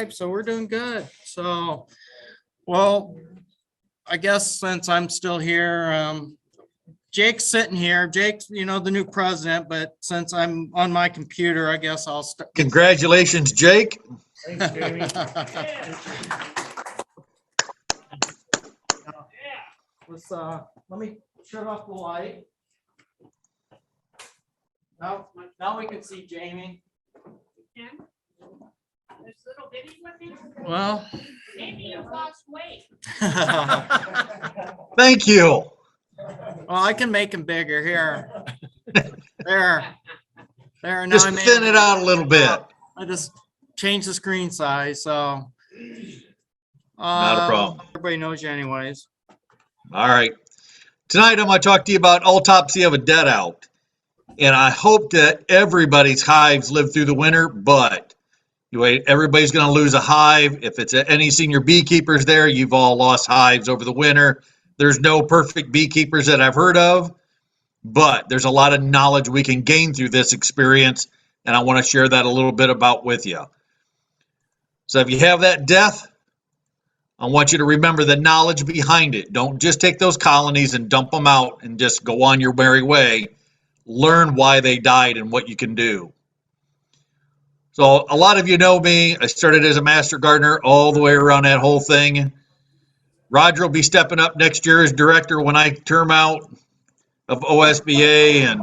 right, so we're doing good. So, well, I guess since I'm still here, Jake's sitting here. Jake's, the new president, but since I'm on my computer, I guess I'll start. Congratulations, Jake. Thanks, Jamie. Let's, let me shut off the light. Now we can see Jamie. There's little bitty with you? Well. Maybe you've lost weight. Thank you. Well, I can make him bigger here. There. Now Just thin it out a little bit. I just changed the screen size, so. Not a problem. Everybody knows you anyways. All right. Tonight I'm going to talk to you about Autopsy of a Dead Out. And I hope that everybody's hives live through the winter, but everybody's going to lose a hive. If it's any senior beekeepers there, you've all lost hives over the winter. There's no perfect beekeepers that I've heard of, but there's a lot of knowledge we can gain through this experience, and I want to share that a little bit about with you. So if you have that death, I want you to remember the knowledge behind it. Don't just take those colonies and dump them out and just go on your merry way. Learn why they died and what you can do. So a lot of you know me. I started as a master gardener all the way around that whole thing. Roger will be stepping up next year as director when I term out of OSBA, and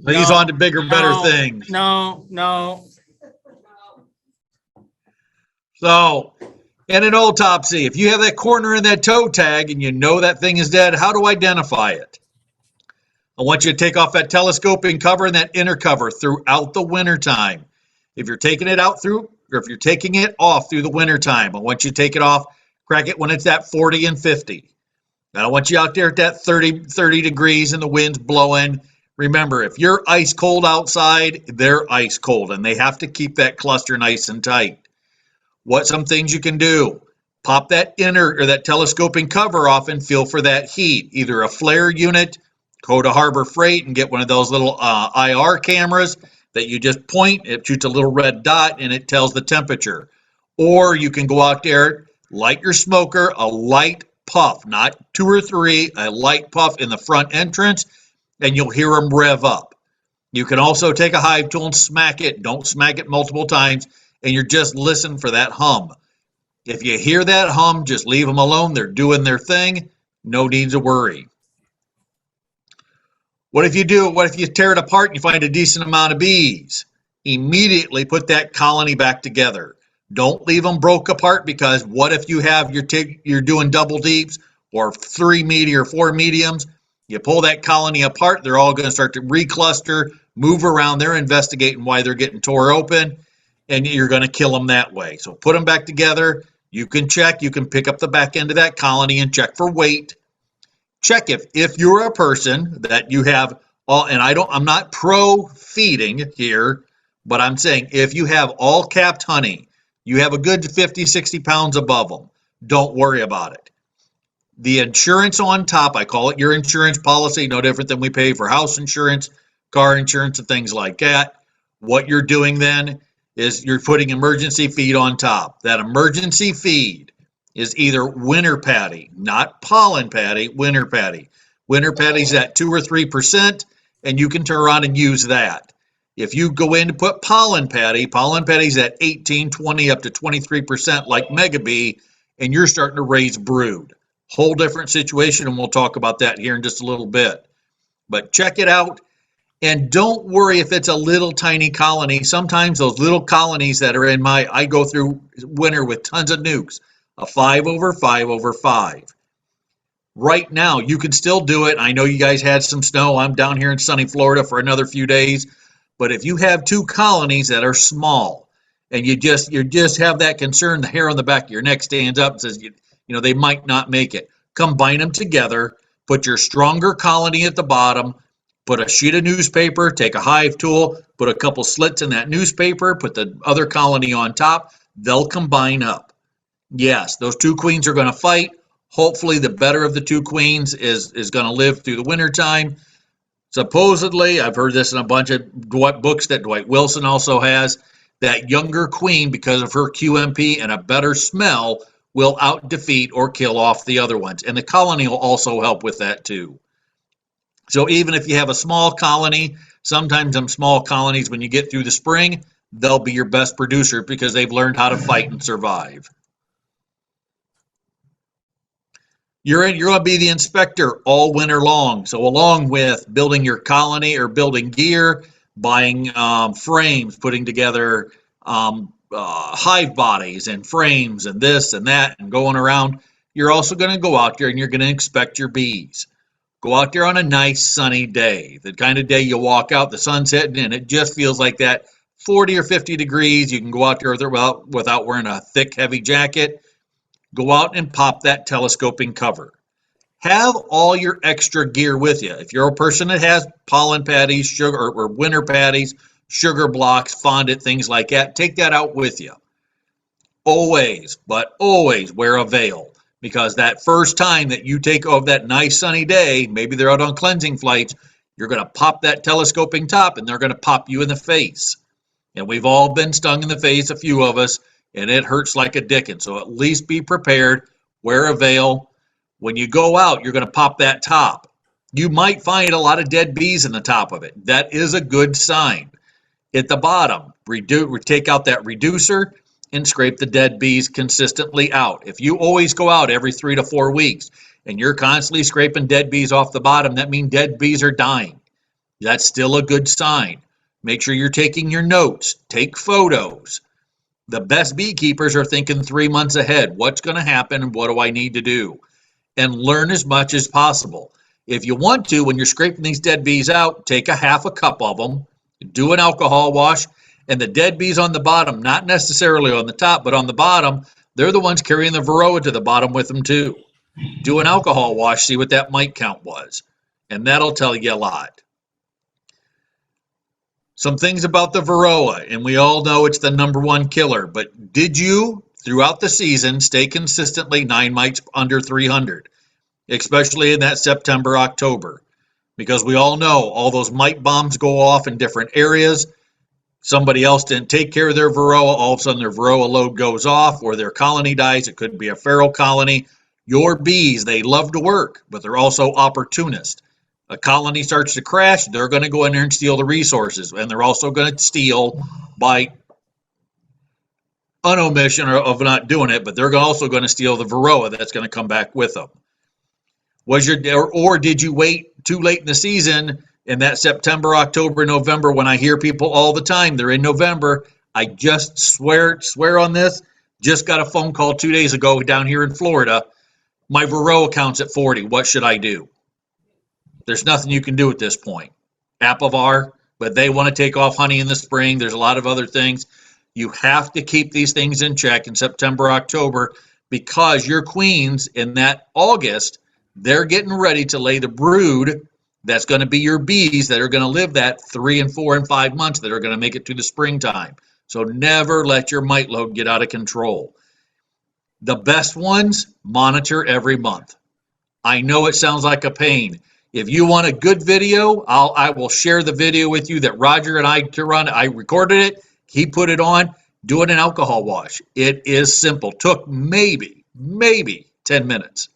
he's on to bigger, better things. No. So, in an autopsy, if you have that corner in that toe tag and you know that thing is dead, how to identify it? I want you to take off that telescoping cover and that inner cover throughout the wintertime. If you're taking it out through, or if you're taking it off through the wintertime, I want you to take it off, crack it when it's at 40 and 50. I don't want you out there at that 30 degrees and the wind's blowing. Remember, if you're ice cold outside, they're ice cold, and they have to keep that cluster nice and tight. Some things you can do. Pop that inner or that telescoping cover off and feel for that heat. Either a flare unit, go to Harbor Freight and get one of those little IR cameras that you just point, it shoots a little red dot and it tells the temperature. Or you can go out there, light your smoker, a light puff, not 2 or 3, a light puff in the front entrance, and you'll hear them rev up. You can also take a hive tool and smack it. Don't smack it multiple times, and you're just listening for that hum. If you hear that hum, just leave them alone. They're doing their thing. No need to worry. What if you tear it apart and you find a decent amount of bees? Immediately put that colony back together. Don't leave them broke apart, because what if you're doing double deeps or 3 or 4 mediums? You pull that colony apart, they're all going to start to recluster, move around. They're investigating why they're getting tore open, and you're going to kill them that way. So put them back together. You can check. You can pick up the back end of that colony and check for weight. Check if you're a person that you have all, and I'm not pro feeding here, but I'm saying if you have all capped honey, you have a good 50, 60 pounds above them, don't worry about it. The insurance on top, I call it your insurance policy, no different than we pay for house insurance, car insurance, and things like that. What you're doing then is you're putting emergency feed on top. That emergency feed is either winter patty, not pollen patty, winter patty. Winter patty's at 2 or 3%, and you can turn around and use that. If you go in to put pollen patty's at 18, 20, up to 23% like Mega Bee, and you're starting to raise brood. Whole different situation, and we'll talk about that here in just a little bit. But check it out, and don't worry if it's a little tiny colony. Sometimes those little colonies that are I go through winter with tons of nukes, a 5/5/5. Right now, you can still do it. I know you guys had some snow. I'm down here in sunny Florida for another few days. But if you have 2 colonies that are small, and you just have that concern, the hair on the back of your neck stands up and says, they might not make it. Combine them together, put your stronger colony at the bottom, put a sheet of newspaper, take a hive tool, put a couple slits in that newspaper, put the other colony on top. They'll combine up. Yes, those 2 queens are going to fight. Hopefully the better of the 2 queens is going to live through the wintertime. Supposedly, I've heard this in a bunch of books that Dwight Wilson also has, that younger queen, because of her QMP and a better smell, will out defeat or kill off the other ones. And the colony will also help with that too. So even if you have a small colony, sometimes them small colonies, when you get through the spring, they'll be your best producer because they've learned how to fight and survive. You're going to be the inspector all winter long. So along with building your colony or building gear, buying frames, putting together hive bodies and frames and this and that and going around, you're also going to go out there and you're going to inspect your bees. Go out there on a nice sunny day, the kind of day you walk out, the sun's hitting and it just feels like that 40 or 50 degrees. You can go out there without wearing a thick, heavy jacket. Go out and pop that telescoping cover. Have all your extra gear with you. If you're a person that has pollen patties, sugar or winter patties, sugar blocks, fondant, things like that, take that out with you. Always, but always wear a veil, because that first time that you take off that nice sunny day, maybe they're out on cleansing flights, you're going to pop that telescoping top and they're going to pop you in the face. And we've all been stung in the face, a few of us, and it hurts like a dickens. So at least be prepared, wear a veil. When you go out, you're going to pop that top. You might find a lot of dead bees in the top of it. That is a good sign. At the bottom, take out that reducer and scrape the dead bees consistently out. If you always go out every 3 to 4 weeks and you're constantly scraping dead bees off the bottom, that means dead bees are dying. That's still a good sign. Make sure you're taking your notes. Take photos. The best beekeepers are thinking 3 months ahead. What's going to happen and what do I need to do? And learn as much as possible. If you want to, when you're scraping these dead bees out, take a half a cup of them, do an alcohol wash, and the dead bees on the bottom, not necessarily on the top, but on the bottom, they're the ones carrying the varroa to the bottom with them too. Do an alcohol wash, see what that mite count was, and that'll tell you a lot. Some things about the varroa, and we all know it's the #1 killer, but did you, throughout the season, stay consistently 9 mites under 300, especially in that September, October? Because we all know all those mite bombs go off in different areas. Somebody else didn't take care of their varroa, all of a sudden their varroa load goes off or their colony dies. It could be a feral colony. Your bees, they love to work, but they're also opportunists. A colony starts to crash, they're going to go in there and steal the resources, and they're also going to steal by unomission of not doing it, but they're also going to steal the varroa that's going to come back with them. Or did you wait too late in the season in that September, October, November, when I hear people all the time, they're in November, I just swear on this, just got a phone call 2 days ago down here in Florida, my varroa count's at 40, what should I do? There's nothing you can do at this point. Apivar, but they want to take off honey in the spring. There's a lot of other things. You have to keep these things in check in September, October, because your queens in that August, they're getting ready to lay the brood that's going to be your bees that are going to live that 3 and 4 and 5 months that are going to make it to the springtime. So never let your mite load get out of control. The best ones, monitor every month. I know it sounds like a pain. If you want a good video, I will share the video with you that Roger and I run. I recorded it. He put it on. Do it an alcohol wash. It is simple. Took maybe 10 minutes.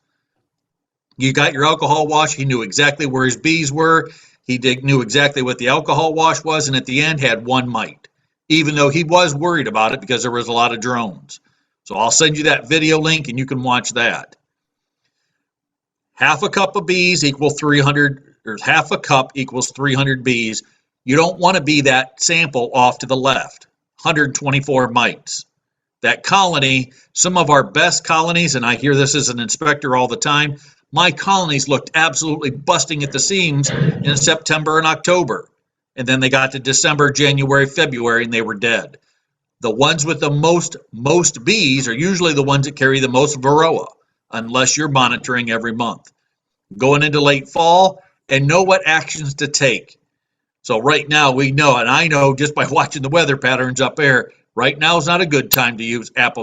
You got your alcohol wash. He knew exactly where his bees were. He knew exactly what the alcohol wash was, and at the end had 1 mite, even though he was worried about it because there was a lot of drones. So I'll send you that video link, and you can watch that. Half a cup of bees equals 300, or half a cup equals 300 bees. You don't want to be that sample off to the left, 124 mites. That colony, some of our best colonies, and I hear this as an inspector all the time, my colonies looked absolutely busting at the seams in September and October. And then they got to December, January, February, and they were dead. The ones with the most bees are usually the ones that carry the most varroa, unless you're monitoring every month. Going into late fall, and know what actions to take. So right now we know, and I know just by watching the weather patterns up there, right now is not a good time to use Mite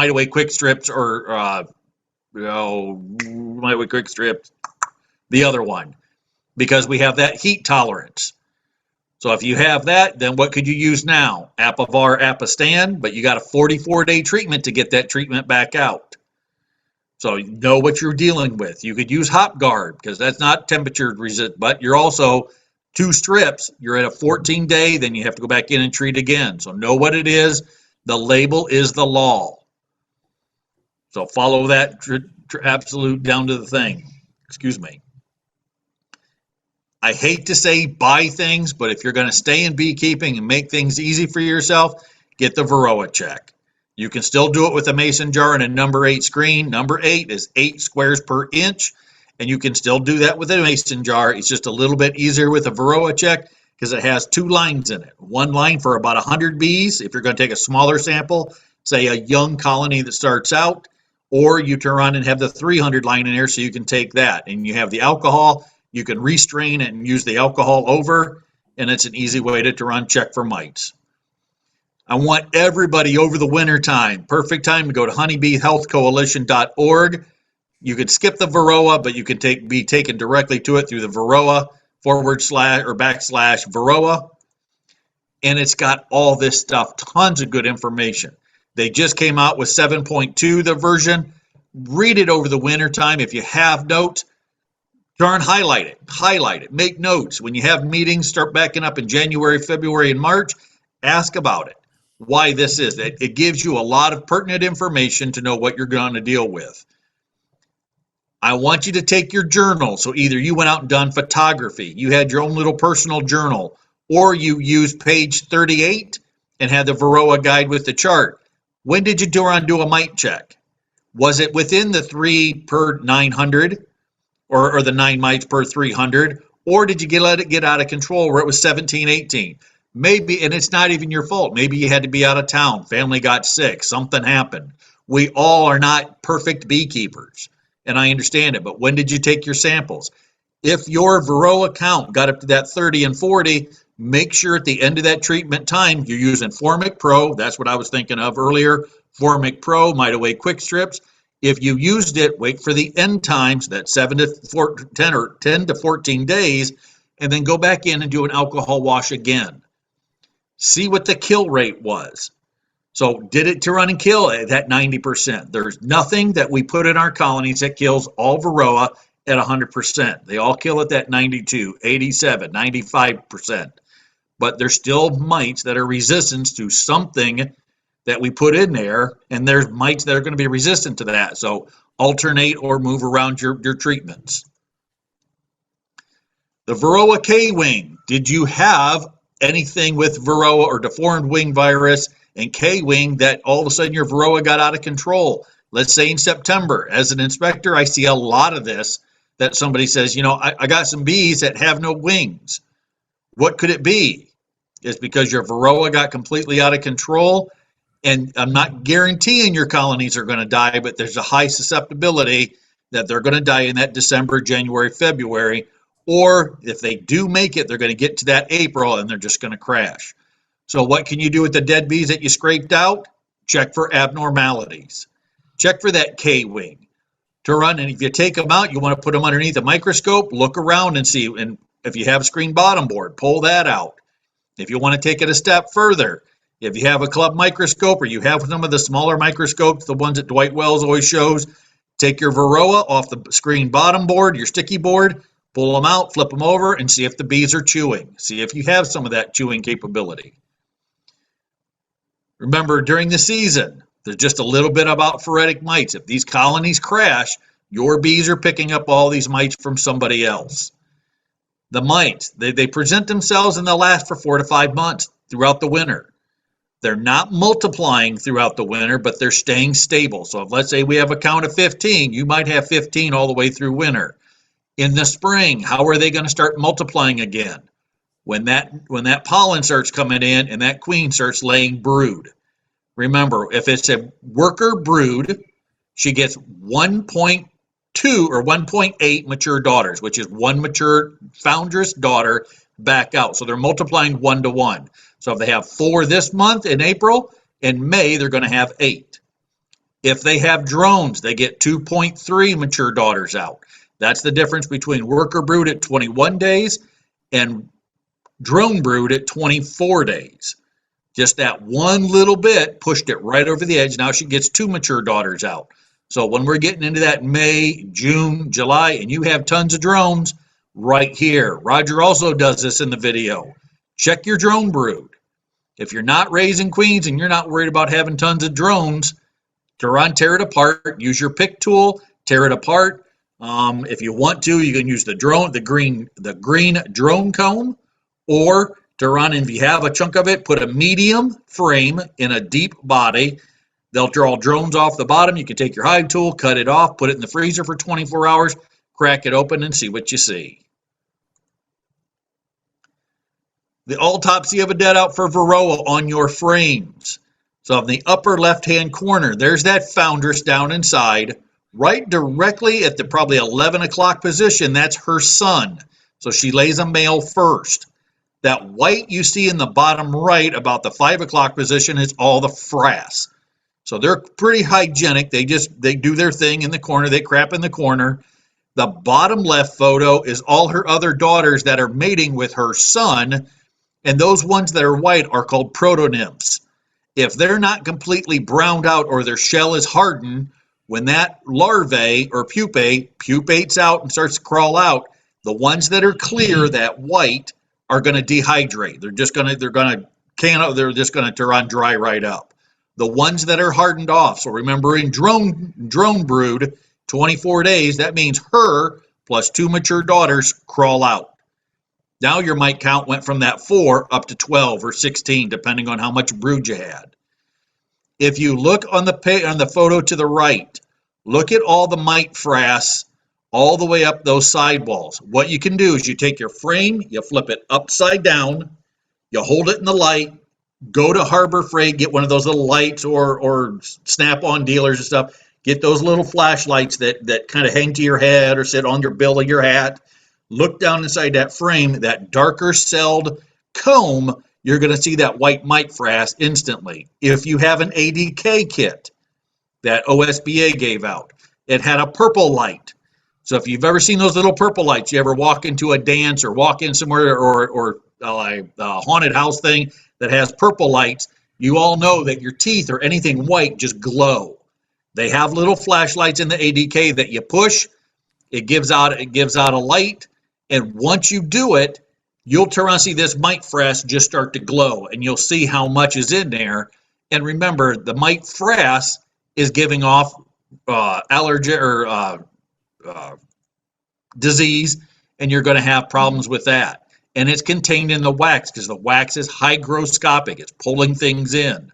Away Quick Strips or Mite Away Quick Strips, the other one, because we have that heat tolerance. So if you have that, then what could you use now? Apivar, Apistan, but you got a 44-day treatment to get that treatment back out. So you know what you're dealing with. You could use HopGuard because that's not temperature resistant, but you're also 2 strips. You're at a 14-day, then you have to go back in and treat again. So know what it is. The label is the law. So follow that absolute down to the thing. Excuse me. I hate to say buy things, but if you're going to stay in beekeeping and make things easy for yourself, get the Varroa check. You can still do it with a mason jar and a number 8 screen. Number 8 is 8 squares per inch, and you can still do that with a mason jar. It's just a little bit easier with a Varroa check because it has 2 lines in it. One line for about 100 bees if you're going to take a smaller sample, say a young colony that starts out, or you turn around and have the 300 line in there so you can take that. And you have the alcohol. You can restrain it and use the alcohol over, and it's an easy way to run check for mites. I want everybody over the winter time, perfect time to go to honeybeehealthcoalition.org. You could skip the Varroa, but you can be taken directly to it through the Varroa / Varroa. And it's got all this stuff, tons of good information. They just came out with 7.2, the version. Read it over the winter time. If you have notes, highlight it, make notes. When you have meetings, start backing up in January, February, and March, ask about it, why this is. It gives you a lot of pertinent information to know what you're going to deal with. I want you to take your journal. So either you went out and done photography, you had your own little personal journal, or you used page 38 and had the Varroa guide with the chart. When did you do a mite check? Was it within the 3 per 900? Or the 9 mites per 300, or did you let it get out of control where it was 17, 18? Maybe, and it's not even your fault. Maybe you had to be out of town, family got sick, something happened. We all are not perfect beekeepers, and I understand it, but when did you take your samples? If your Varroa count got up to that 30 and 40, make sure at the end of that treatment time, you're using Formic Pro. That's what I was thinking of earlier. Formic Pro, Mitaway Quick Strips. If you used it, wait for the end times, that 7 to 10 or 10 to 14 days, and then go back in and do an alcohol wash again. See what the kill rate was. So did it to run and kill at that 90%? There's nothing that we put in our colonies that kills all Varroa at 100%. They all kill at that 92, 87, 95%. But there's still mites that are resistant to something that we put in there, and there's mites that are going to be resistant to that. So alternate or move around your treatments. The Varroa K-wing. Did you have anything with Varroa or deformed wing virus and K-wing that all of a sudden your Varroa got out of control? Let's say in September. As an inspector, I see a lot of this, that somebody says, I got some bees that have no wings. What could it be? It's because your Varroa got completely out of control. And I'm not guaranteeing your colonies are going to die, but there's a high susceptibility that they're going to die in that December, January, February. Or if they do make it, they're going to get to that April and they're just going to crash. So what can you do with the dead bees that you scraped out? Check for abnormalities. Check for that K-wing to run. And if you take them out, you want to put them underneath a microscope, look around and see. And if you have a screen bottom board, pull that out. If you want to take it a step further, if you have a club microscope or you have some of the smaller microscopes, the ones that Dwight Wells always shows, take your Varroa off the screen bottom board, your sticky board, pull them out, flip them over, and see if the bees are chewing. See if you have some of that chewing capability. Remember, during the season, there's just a little bit about phoretic mites. If these colonies crash, your bees are picking up all these mites from somebody else. The mites, they present themselves and they'll last for 4 to 5 months throughout the winter. They're not multiplying throughout the winter, but they're staying stable. So if let's say we have a count of 15, you might have 15 all the way through winter. In the spring, how are they going to start multiplying again? When that pollen starts coming in and that queen starts laying brood. Remember, if it's a worker brood, she gets 1.2 or 1.8 mature daughters, which is one mature foundress daughter back out. So they're multiplying 1 to 1. So if they have 4 this month in April, in May, they're going to have 8. If they have drones, they get 2.3 mature daughters out. That's the difference between worker brood at 21 days and drone brood at 24 days. Just that one little bit pushed it right over the edge. Now she gets 2 mature daughters out. So when we're getting into that May, June, July, and you have tons of drones right here. Roger also does this in the video. Check your drone brood. If you're not raising queens and you're not worried about having tons of drones, tear it apart. Use your pick tool, tear it apart. If you want to, you can use the green drone comb, or if you have a chunk of it, put a medium frame in a deep body. They'll draw drones off the bottom. You can take your hive tool, cut it off, put it in the freezer for 24 hours, crack it open and see what you see. The autopsy of a deadout for Varroa on your frames. So in the upper left-hand corner, there's that foundress down inside, right directly at the probably 11 o'clock position. That's her son. So she lays a male first. That white you see in the bottom right about the 5 o'clock position is all the frass. So they're pretty hygienic. They do their thing in the corner. They crap in the corner. The bottom left photo is all her other daughters that are mating with her son. And those ones that are white are called protonymphs. If they're not completely browned out or their shell is hardened, when that larvae or pupates out and starts to crawl out, the ones that are clear, that white, are going to dehydrate. They're just going to run dry right up. The ones that are hardened off. So remember, in drone brood, 24 days, that means her plus 2 mature daughters crawl out. Now your mite count went from that 4 up to 12 or 16, depending on how much brood you had. If you look on the photo to the right, look at all the mite frass all the way up those sidewalls. What you can do is you take your frame, you flip it upside down, you hold it in the light, go to Harbor Freight, get one of those little lights or Snap-on dealers and stuff. Get those little flashlights that kind of hang to your head or sit on your bill of your hat. Look down inside that frame, that darker celled comb, you're going to see that white mite frass instantly. If you have an ADK kit that OSBA gave out, it had a purple light. So if you've ever seen those little purple lights, you ever walk into a dance or walk in somewhere or a haunted house thing that has purple lights, you all know that your teeth or anything white just glow. They have little flashlights in the ADK that you push, it gives out a light. And once you do it, you'll turn around and see this mite frass just start to glow, and you'll see how much is in there. And remember, the mite frass is giving off allergy or disease, and you're going to have problems with that. And it's contained in the wax because the wax is hygroscopic. It's pulling things in.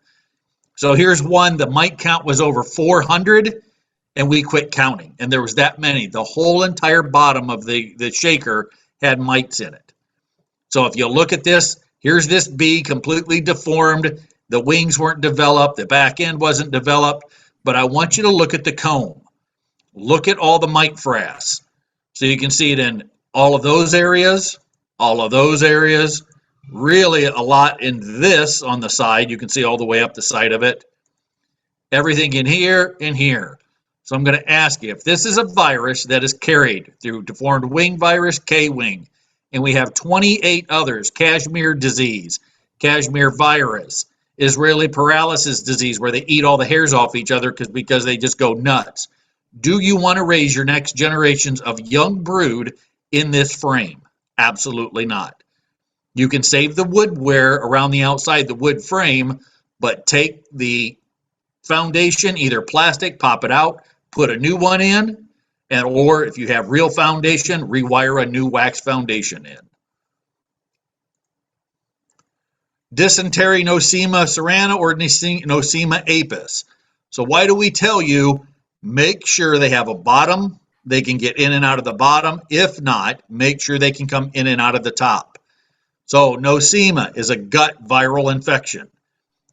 So here's one. The mite count was over 400. And we quit counting, and there was that many. The whole entire bottom of the shaker had mites in it. So if you look at this, here's this bee completely deformed. The wings weren't developed. The back end wasn't developed. But I want you to look at the comb. Look at all the mite frass. So you can see it in all of those areas, really a lot in this on the side. You can see all the way up the side of it. Everything in here and here. So I'm going to ask you, if this is a virus that is carried through deformed wing virus, K-wing, and we have 28 others, Kashmir disease, Kashmir virus, Israeli paralysis disease, where they eat all the hairs off each other because they just go nuts. Do you want to raise your next generations of young brood in this frame? Absolutely not. You can save the wood wear around the outside, the wood frame, but take the foundation, either plastic, pop it out, put a new one in, or if you have real foundation, rewire a new wax foundation in. Dysentery, Nosema cerana, or Nosema apis. So why do we tell you, make sure they have a bottom, they can get in and out of the bottom. If not, make sure they can come in and out of the top. So Nosema is a gut viral infection.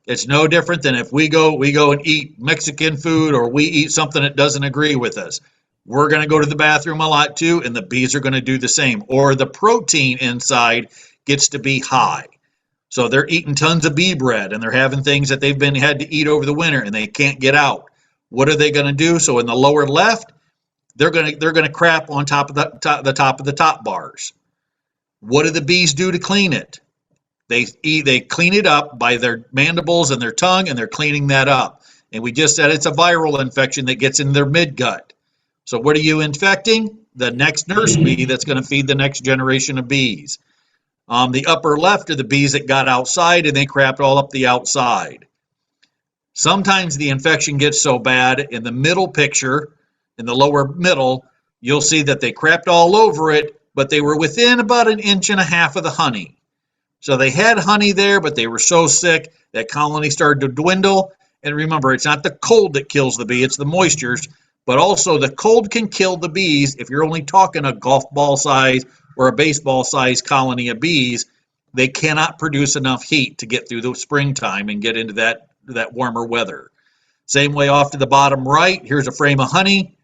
It's no different than if we go and eat Mexican food, or we eat something that doesn't agree with us. We're going to go to the bathroom a lot too, and the bees are going to do the same. Or the protein inside gets to be high. So they're eating tons of bee bread, and they're having things that they've had to eat over the winter, and they can't get out. What are they going to do? So in the lower left, they're going to crap on top of the top bars. What do the bees do to clean it? They clean it up by their mandibles and their tongue, and they're cleaning that up. And we just said it's a viral infection that gets in their midgut. So what are you infecting? The next nurse bee that's going to feed the next generation of bees. The upper left are the bees that got outside and they crapped all up the outside. Sometimes the infection gets so bad in the middle picture, in the lower middle, you'll see that they crapped all over it, but they were within about 1.5 inches of the honey. So they had honey there, but they were so sick that colony started to dwindle. And remember, it's not the cold that kills the bee, it's the moistures. But also the cold can kill the bees if you're only talking a golf ball size or a baseball size colony of bees. They cannot produce enough heat to get through the springtime and get into that warmer weather. Same way off to the bottom right, here's a frame of honey.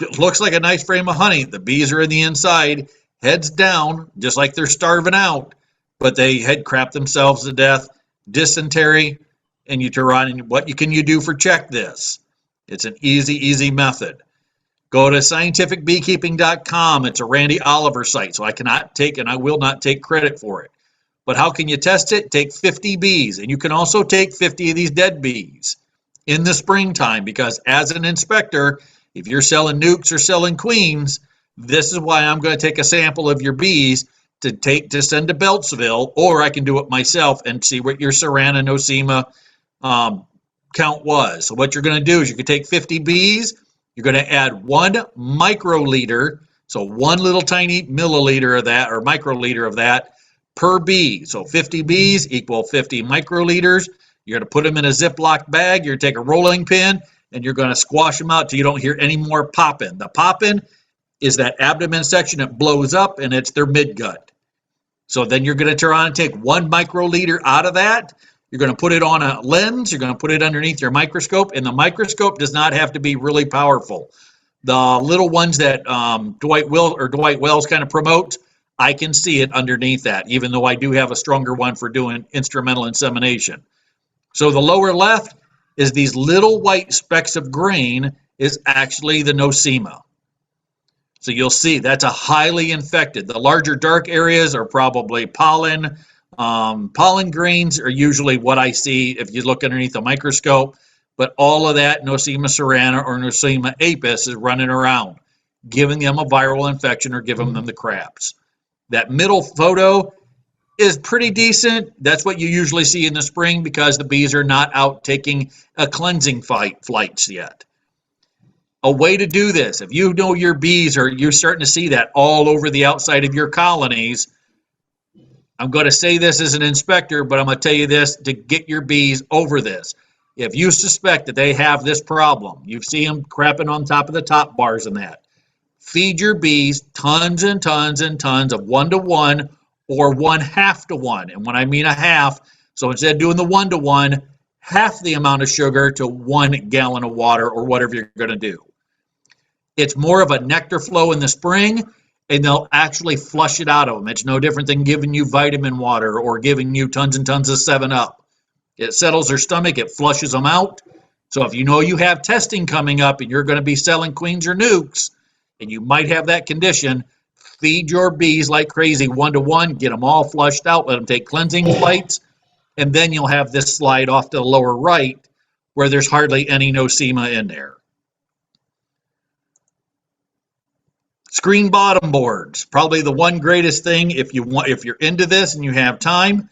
It looks like a nice frame of honey. The bees are in the inside, heads down, just like they're starving out, but they had crapped themselves to death, dysentery, and what can you do for check this? It's an easy method. Go to scientificbeekeeping.com. It's a Randy Oliver site, so I cannot take and I will not take credit for it. But how can you test it? Take 50 bees, and you can also take 50 of these dead bees in the springtime, because as an inspector, if you're selling nukes or selling queens, this is why I'm going to take a sample of your bees to send to Beltsville, or I can do it myself and see what your Serrana nosema count was. So what you're going to do is you can take 50 bees, you're going to add 1 microliter, so 1 little tiny milliliter of that or microliter of that per bee. So 50 bees equal 50 microliters. You're going to put them in a Ziploc bag. You're going to take a rolling pin and you're going to squash them out till you don't hear any more popping. The popping is that abdomen section that blows up, and it's their midgut. So then you're going to turn on and take 1 microliter out of that. You're going to put it on a lens. You're going to put it underneath your microscope, and the microscope does not have to be really powerful. The little ones that Dwight Wells kind of promotes, I can see it underneath that, even though I do have a stronger one for doing instrumental insemination. So the lower left is these little white specks of grain is actually the nosema. So you'll see that's a highly infected. The larger dark areas are probably pollen. Pollen grains are usually what I see if you look underneath the microscope, but all of that Nosema serrana or Nosema apis is running around, giving them a viral infection or giving them the craps. That middle photo is pretty decent. That's what you usually see in the spring because the bees are not out taking a cleansing flights yet. A way to do this, if you know your bees are, you're starting to see that all over the outside of your colonies, I'm going to say this as an inspector, but I'm going to tell you this to get your bees over this. If you suspect that they have this problem, you see them crapping on top of the top bars and that, feed your bees tons and tons and tons of 1-to-1 or 1/2-to-1. And when I mean a half, so instead of doing the 1-to-1, half the amount of sugar to 1 gallon of water or whatever you're going to do. It's more of a nectar flow in the spring, and they'll actually flush it out of them. It's no different than giving you vitamin water or giving you tons and tons of 7-Up. It settles their stomach, it flushes them out. So if you know you have testing coming up and you're going to be selling queens or nukes, and you might have that condition, feed your bees like crazy 1-to-1, get them all flushed out, let them take cleansing flights, and then you'll have this slide off to the lower right where there's hardly any nosema in there. Screen bottom boards, probably the one greatest thing if you're into this and you have time.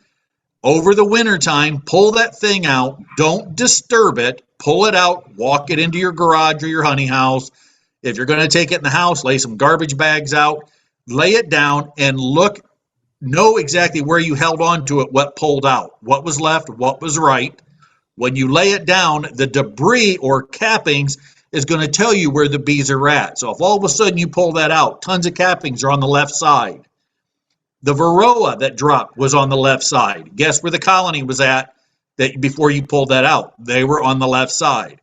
Over the winter time, pull that thing out, don't disturb it, pull it out, walk it into your garage or your honey house. If you're going to take it in the house, lay some garbage bags out, lay it down and know exactly where you held on to it, what pulled out, what was left, what was right. When you lay it down, the debris or cappings is going to tell you where the bees are at. So if all of a sudden you pull that out, tons of cappings are on the left side. The varroa that dropped was on the left side. Guess where the colony was at before you pulled that out? They were on the left side.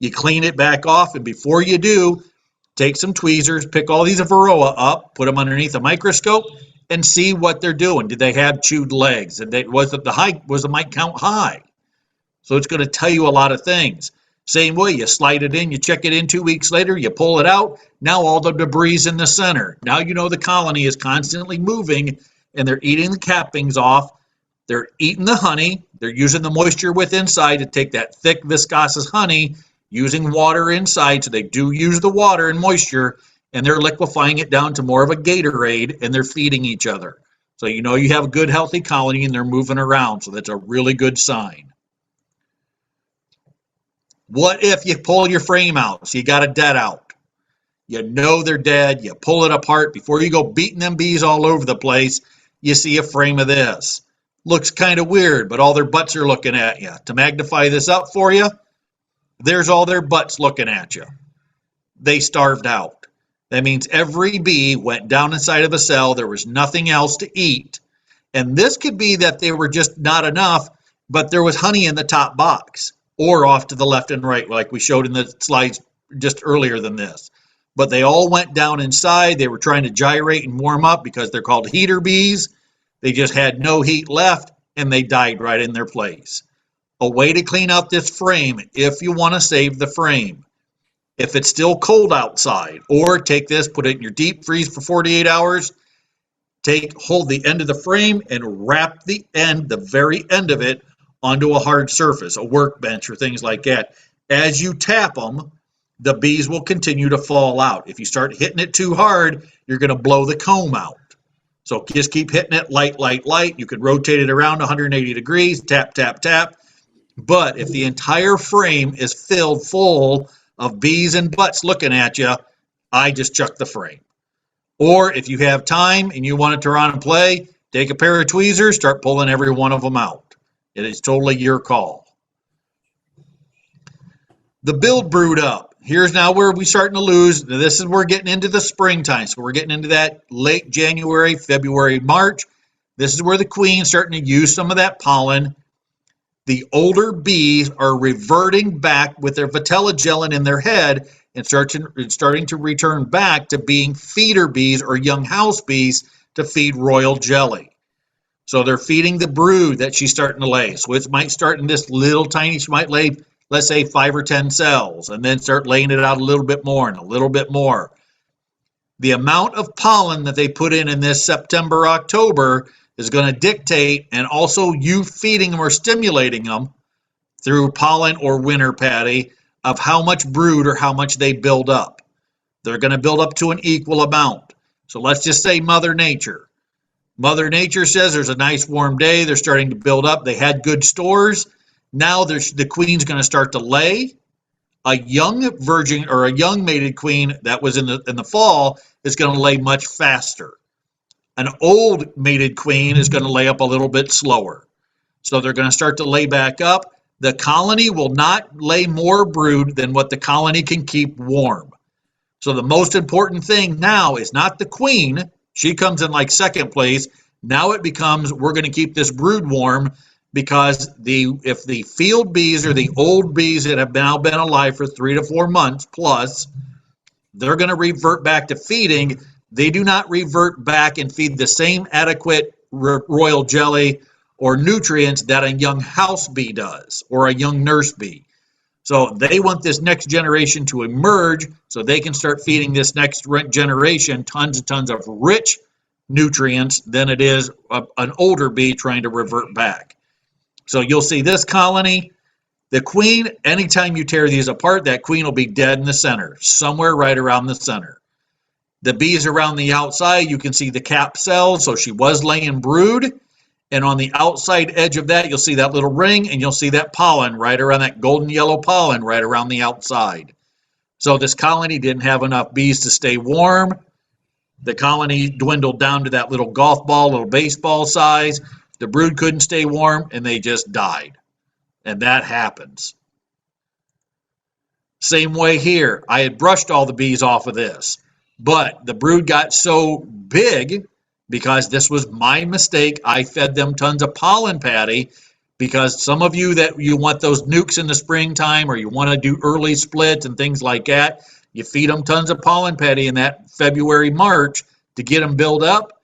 You clean it back off, and before you do, take some tweezers, pick all these varroa up, put them underneath a microscope, and see what they're doing. Did they have chewed legs? Was the mite count high? So it's going to tell you a lot of things. Same way, you slide it in, you check it in 2 weeks later, you pull it out. Now all the debris is in the center. Now you know the colony is constantly moving and they're eating the cappings off. They're eating the honey. They're using the moisture within inside to take that thick viscous honey, using water inside. So they do use the water and moisture, and they're liquefying it down to more of a Gatorade, and they're feeding each other. So you know you have a good, healthy colony, and they're moving around. So that's a really good sign. What if you pull your frame out? So you got a dead out. You know they're dead. You pull it apart. Before you go beating them bees all over the place, you see a frame of this. Looks kind of weird, but all their butts are looking at you. To magnify this up for you, there's all their butts looking at you. They starved out. That means every bee went down inside of a cell. There was nothing else to eat. And this could be that they were just not enough, but there was honey in the top box or off to the left and right, like we showed in the slides just earlier than this. But they all went down inside. They were trying to gyrate and warm up because they're called heater bees. They just had no heat left, and they died right in their place. A way to clean out this frame, if you want to save the frame. If it's still cold outside, or take this, put it in your deep freeze for 48 hours, hold the end of the frame and wrap the very end of it onto a hard surface, a workbench or things like that. As you tap them, the bees will continue to fall out. If you start hitting it too hard, you're going to blow the comb out. So just keep hitting it light, light, light. You could rotate it around 180 degrees, tap, tap, tap. But if the entire frame is filled full of bees and butts looking at you, I just chuck the frame. Or if you have time and you want it to run and play, take a pair of tweezers, start pulling every one of them out. It is totally your call. The build brood up. Here's now where we're starting to lose. This is we're getting into the springtime. So we're getting into that late January, February, March. This is where the queen's starting to use some of that pollen. The older bees are reverting back with their vitellogelin in their head and starting to return back to being feeder bees or young house bees to feed royal jelly. So they're feeding the brood that she's starting to lay. So it might start in this little tiny, she might lay, let's say 5 or 10 cells, and then start laying it out a little bit more and a little bit more. The amount of pollen that they put in this September, October is going to dictate, and also you feeding them or stimulating them through pollen or winter patty, of how much brood or how much they build up. They're going to build up to an equal amount. So let's just say Mother Nature. Mother Nature says there's a nice warm day. They're starting to build up. They had good stores. Now the queen's going to start to lay. A young virgin or a young mated queen that was in the fall is going to lay much faster. An old mated queen is going to lay up a little bit slower. So they're going to start to lay back up. The colony will not lay more brood than what the colony can keep warm. So the most important thing now is not the queen. She comes in like second place. Now it becomes we're going to keep this brood warm, because if the field bees or the old bees that have now been alive for 3 to 4 months plus, they're going to revert back to feeding. They do not revert back and feed the same adequate royal jelly or nutrients that a young house bee does or a young nurse bee. So they want this next generation to emerge so they can start feeding this next generation tons and tons of rich nutrients than it is an older bee trying to revert back. So you'll see this colony, the queen, anytime you tear these apart, that queen will be dead in the center, somewhere right around the center. The bees around the outside, you can see the cap cells, so she was laying brood. And on the outside edge of that, you'll see that little ring, and you'll see that pollen right around, that golden yellow pollen right around the outside. So this colony didn't have enough bees to stay warm. The colony dwindled down to that little golf ball, little baseball size. The brood couldn't stay warm, and they just died. And that happens. Same way here. I had brushed all the bees off of this, but the brood got so big because this was my mistake. I fed them tons of pollen patty, because some of you that you want those nukes in the springtime, or you want to do early splits and things like that, you feed them tons of pollen patty in that February, March to get them build up.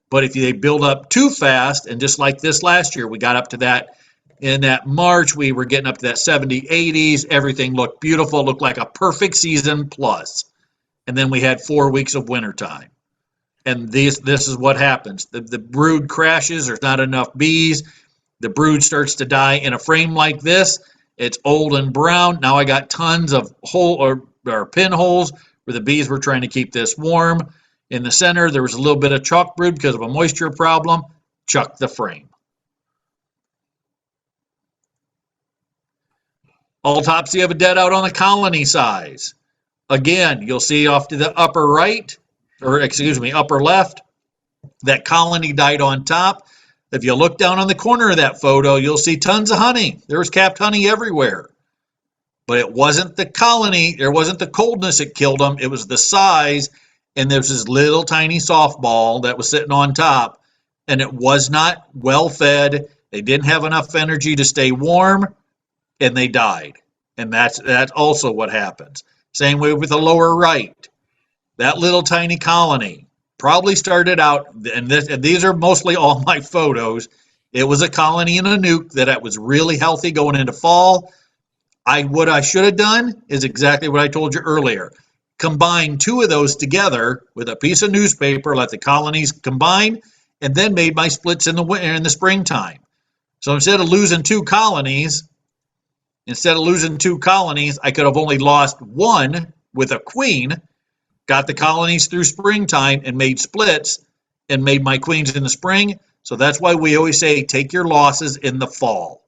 But if they build up too fast, and just like this last year, we got up to that, in that March, we were getting up to that 70, 80s. Everything looked beautiful, looked like a perfect season plus. And then we had 4 weeks of wintertime. And this is what happens. The brood crashes. There's not enough bees. The brood starts to die in a frame like this. It's old and brown. Now I got tons of hole or pinholes where the bees were trying to keep this warm. In the center, there was a little bit of chalk brood because of a moisture problem. Chuck the frame. Autopsy of a dead out on the colony size. Again, you'll see off to the upper right, or excuse me, upper left, that colony died on top. If you look down on the corner of that photo, you'll see tons of honey. There was capped honey everywhere. But it wasn't the colony, it wasn't the coldness that killed them, it was the size, and there's this little tiny softball that was sitting on top, and it was not well fed. They didn't have enough energy to stay warm, and they died. And that's also what happens. Same way with the lower right. That little tiny colony probably started out, and these are mostly all my photos. It was a colony in a nuke that was really healthy going into fall. What I should have done is exactly what I told you earlier. Combine two of those together with a piece of newspaper, let the colonies combine, and then made my splits in the springtime. So instead of losing two colonies, I could have only lost one with a queen, got the colonies through springtime and made splits and made my queens in the spring. So that's why we always say take your losses in the fall.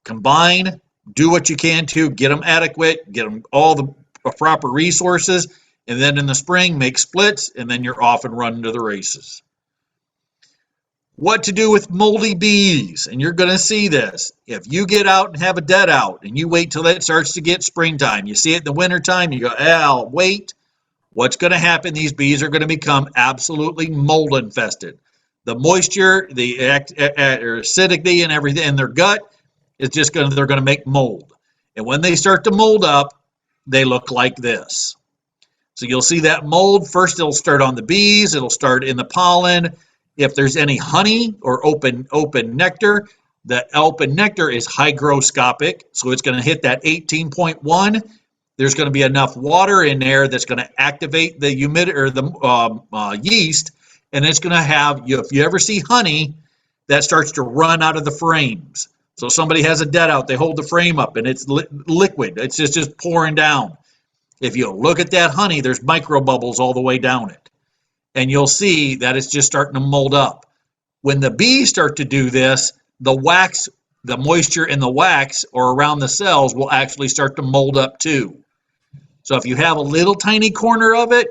Combine, do what you can to get them adequate, get them all the proper resources, and then in the spring make splits, and then you're off and running to the races. What to do with moldy bees, and you're going to see this. If you get out and have a dead out, and you wait till it starts to get springtime, you see it in the wintertime, you go, I'll wait. What's going to happen? These bees are going to become absolutely mold infested. The moisture, the acidity and everything in their gut is they're going to make mold. And when they start to mold up, they look like this. So you'll see that mold. First, it'll start on the bees. It'll start in the pollen. If there's any honey or open nectar, the open nectar is hygroscopic. So it's going to hit that 18.1. There's going to be enough water in there that's going to activate the humidity or the yeast. And it's going to have, if you ever see honey, that starts to run out of the frames. So somebody has a dead out, they hold the frame up and it's liquid. It's just pouring down. If you look at that honey, there's micro bubbles all the way down it. And you'll see that it's just starting to mold up. When the bees start to do this, the wax, the moisture in the wax or around the cells will actually start to mold up too. So if you have a little tiny corner of it,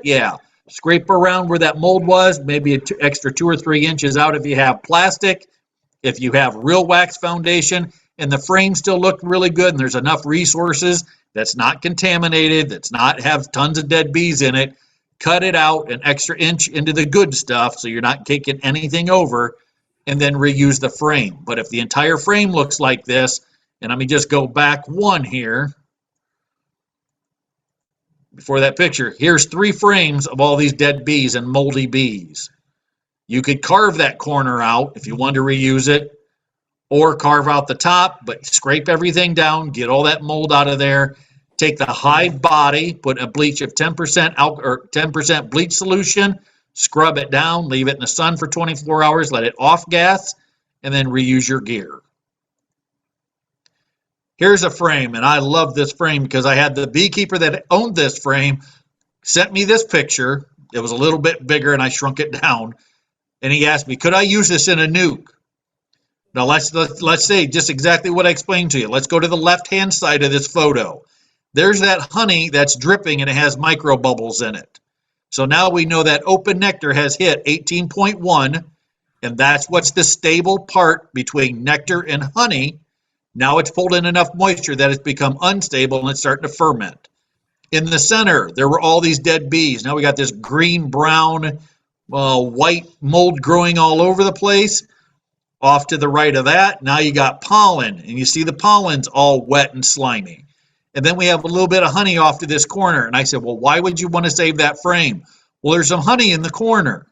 scrape around where that mold was, maybe an extra 2 or 3 inches out if you have plastic. If you have real wax foundation and the frame still look really good and there's enough resources that's not contaminated, that's not have tons of dead bees in it, cut it out an extra inch into the good stuff so you're not taking anything over, and then reuse the frame. But if the entire frame looks like this, and let me just go back one here, before that picture, here's 3 frames of all these dead bees and moldy bees. You could carve that corner out if you want to reuse it, or carve out the top, but scrape everything down, get all that mold out of there. Take the hive body, put a bleach of 10% 10% bleach solution, scrub it down, leave it in the sun for 24 hours, let it off gas, and then reuse your gear. Here's a frame, and I love this frame because I had the beekeeper that owned this frame sent me this picture. It was a little bit bigger, and I shrunk it down. And he asked me, could I use this in a nuke? Now, let's say just exactly what I explained to you. Let's go to the left-hand side of this photo. There's that honey that's dripping, and it has micro bubbles in it. So now we know that open nectar has hit 18.1, and that's what's the stable part between nectar and honey. Now it's pulled in enough moisture that it's become unstable, and it's starting to ferment. In the center, there were all these dead bees. Now we got this green, brown, white mold growing all over the place. Off to the right of that, now you got pollen, and you see the pollen's all wet and slimy. And then we have a little bit of honey off to this corner. And I said, well, why would you want to save that frame? Well, there's some honey in the corner.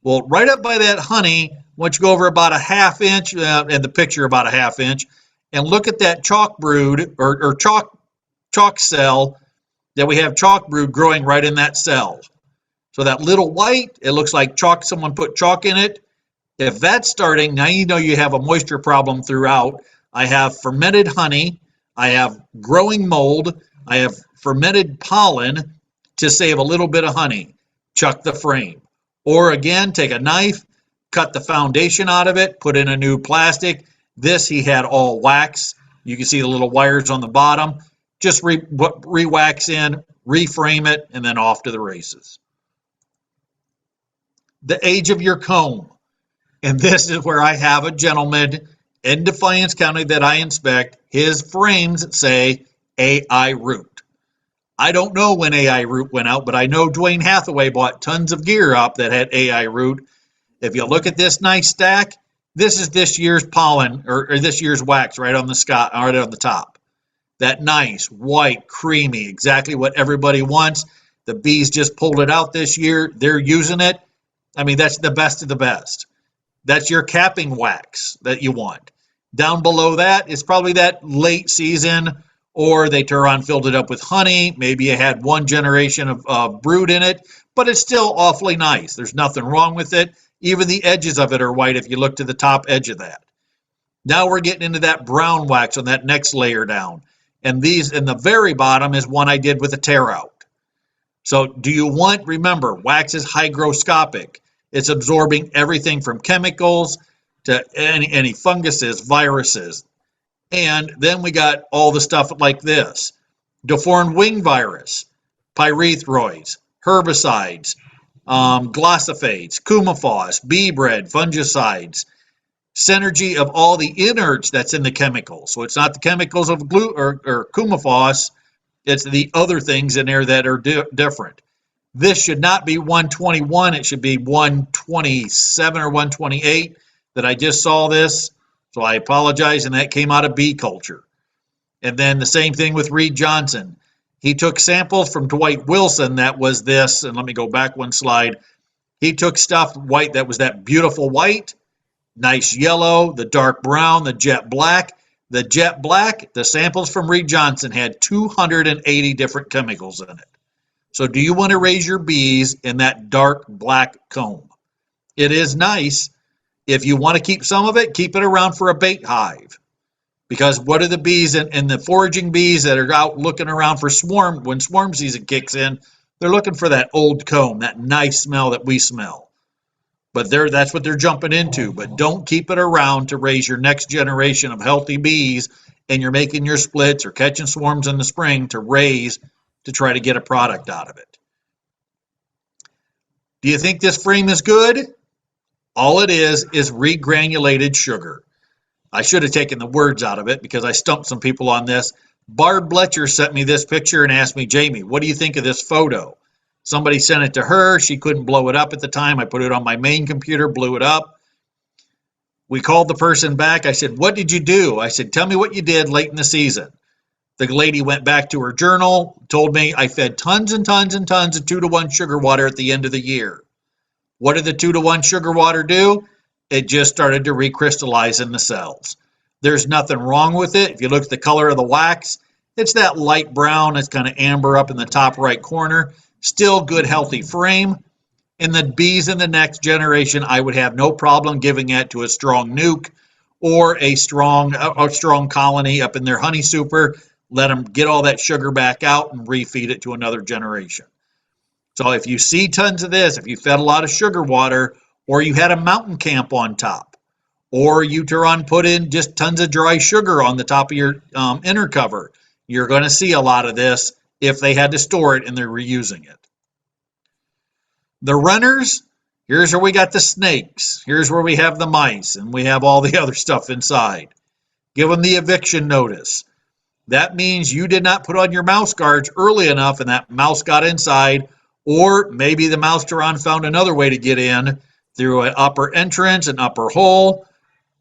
Well, right up by that honey, once you go over about a half inch, and the picture about a half inch, and look at that chalk brood or chalk cell that we have chalk brood growing right in that cell. So that little white, it looks like chalk, someone put chalk in it. If that's starting, now you know you have a moisture problem throughout. I have fermented honey, I have growing mold, I have fermented pollen to save a little bit of honey. Chuck the frame. Or again, take a knife, cut the foundation out of it, put in a new plastic. This he had all wax. You can see the little wires on the bottom. Just re-wax in, reframe it, and then off to the races. The age of your comb. And this is where I have a gentleman in Defiance County that I inspect. His frames say AI root. I don't know when AI root went out, but I know Dwayne Hathaway bought tons of gear up that had AI root. If you look at this nice stack, this is this year's pollen or this year's wax right on the sky, right on the top. That nice white, creamy, exactly what everybody wants. The bees just pulled it out this year. They're using it. I mean, that's the best of the best. That's your capping wax that you want. Down below that is probably that late season, or they turn around, filled it up with honey. Maybe it had one generation of brood in it, but it's still awfully nice. There's nothing wrong with it. Even the edges of it are white if you look to the top edge of that. Now we're getting into that brown wax on that next layer down. And these in the very bottom is one I did with a tear out. So do you want, remember, wax is hygroscopic. It's absorbing everything from chemicals to any funguses, viruses. And then we got all the stuff like this. Deformed wing virus, pyrethroids, herbicides, glossophates, coumaphos, bee bread, fungicides, synergy of all the inerts that's in the chemicals. So it's not the chemicals of glue or coumaphos, it's the other things in there that are different. This should not be 121, it should be 127 or 128 that I just saw this. So I apologize, and that came out of bee culture. And then the same thing with Reed Johnson. He took samples from Dwight Wilson that was this, and let me go back one slide. He took stuff white that was that beautiful white, nice yellow, the dark brown, the jet black. The jet black, the samples from Reed Johnson had 280 different chemicals in it. So do you want to raise your bees in that dark black comb? It is nice. If you want to keep some of it, keep it around for a bait hive. Because what are the bees and the foraging bees that are out looking around for swarm, when swarm season kicks in, they're looking for that old comb, that nice smell that we smell. But that's what they're jumping into. But don't keep it around to raise your next generation of healthy bees, and you're making your splits or catching swarms in the spring to raise to try to get a product out of it. Do you think this frame is good? All it is regranulated sugar. I should have taken the words out of it because I stumped some people on this. Barb Bletcher sent me this picture and asked me, Jamie, what do you think of this photo? Somebody sent it to her. She couldn't blow it up at the time. I put it on my main computer, blew it up. We called the person back. I said, what did you do? I said, tell me what you did late in the season. The lady went back to her journal, told me I fed tons and tons and tons of 2-to-1 sugar water at the end of the year. What did the 2-to-1 sugar water do? It just started to recrystallize in the cells. There's nothing wrong with it. If you look at the color of the wax, it's that light brown. It's kind of amber up in the top right corner. Still good, healthy frame. And the bees in the next generation, I would have no problem giving it to a strong nuke or a strong colony up in their honey super. Let them get all that sugar back out and refeed it to another generation. So if you see tons of this, if you fed a lot of sugar water, or you had a mountain camp on top, or you put in just tons of dry sugar on the top of your inner cover, you're going to see a lot of this if they had to store it and they're reusing it. The runners, here's where we got the snakes. Here's where we have the mice, and we have all the other stuff inside. Give them the eviction notice. That means you did not put on your mouse guards early enough and that mouse got inside, or maybe the mouse found another way to get in through an upper entrance, an upper hole.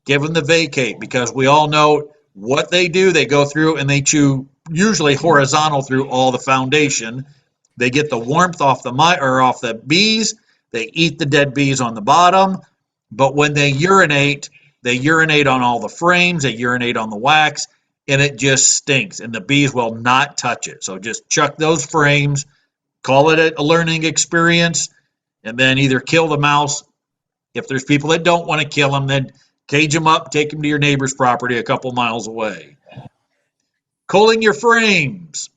Give them the vacate, because we all know what they do. They go through and they chew usually horizontal through all the foundation. They get the warmth off the bees. They eat the dead bees on the bottom. But when they urinate on all the frames, they urinate on the wax, and it just stinks, and the bees will not touch it. So just chuck those frames, call it a learning experience. and then either kill the mouse. If there's people that don't want to kill them, then cage them up, take them to your neighbor's property a couple miles away. Culling your frames.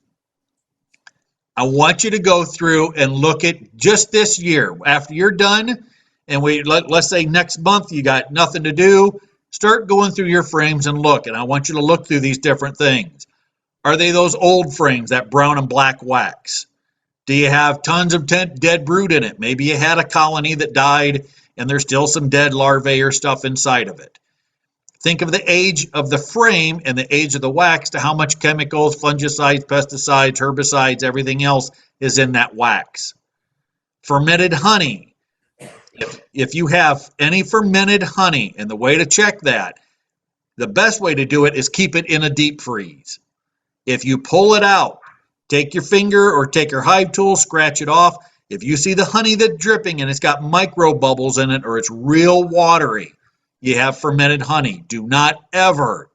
I want you to go through and look at just this year. After you're done, and let's say next month you got nothing to do, start going through your frames and look. And I want you to look through these different things. Are they those old frames, that brown and black wax? Do you have tons of dead brood in it? Maybe you had a colony that died and there's still some dead larvae or stuff inside of it. Think of the age of the frame and the age of the wax to how much chemicals, fungicides, pesticides, herbicides, everything else is in that wax. Fermented honey. If you have any fermented honey, and the way to check that, the best way to do it is keep it in a deep freeze. If you pull it out, take your finger or take your hive tool, scratch it off. If you see the honey that's dripping and it's got micro bubbles in it or it's real watery, you have fermented honey. Do not ever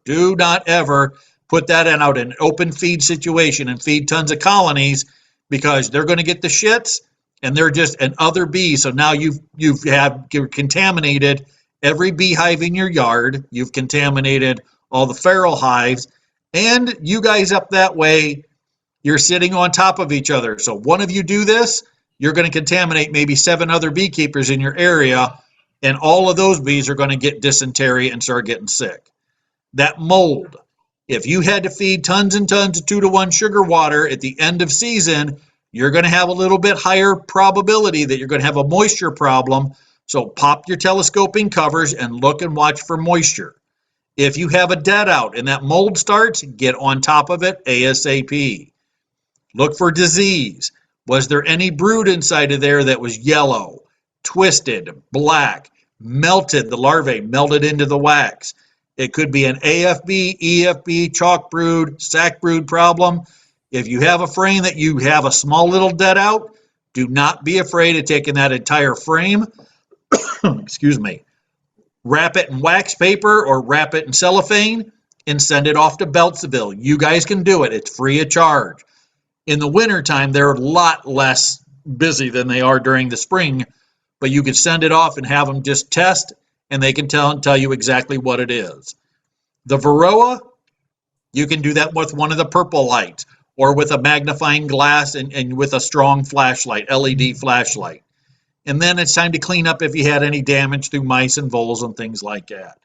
put that out in an open feed situation and feed tons of colonies, because they're going to get the shits and they're just another bee. So now you've contaminated every beehive in your yard. You've contaminated all the feral hives, and you guys up that way, you're sitting on top of each other. So one of you do this, you're going to contaminate maybe 7 other beekeepers in your area, and all of those bees are going to get dysentery and start getting sick. That mold. If you had to feed tons and tons of 2-to-1 sugar water at the end of season, you're going to have a little bit higher probability that you're going to have a moisture problem. So pop your telescoping covers and look and watch for moisture. If you have a dead out and that mold starts, get on top of it ASAP. Look for disease. Was there any brood inside of there that was yellow, twisted, black, melted, the larvae melted into the wax? It could be an AFB, EFB, chalk brood, sac brood problem. If you have a frame that you have a small little dead out, do not be afraid of taking that entire frame, excuse me, wrap it in wax paper or wrap it in cellophane and send it off to Beltsville. You guys can do it. It's free of charge. In the wintertime, they're a lot less busy than they are during the spring, but you could send it off and have them just test, and they can tell you exactly what it is. The Varroa, you can do that with one of the purple lights or with a magnifying glass and with a strong flashlight, LED flashlight. And then it's time to clean up if you had any damage through mice and voles and things like that.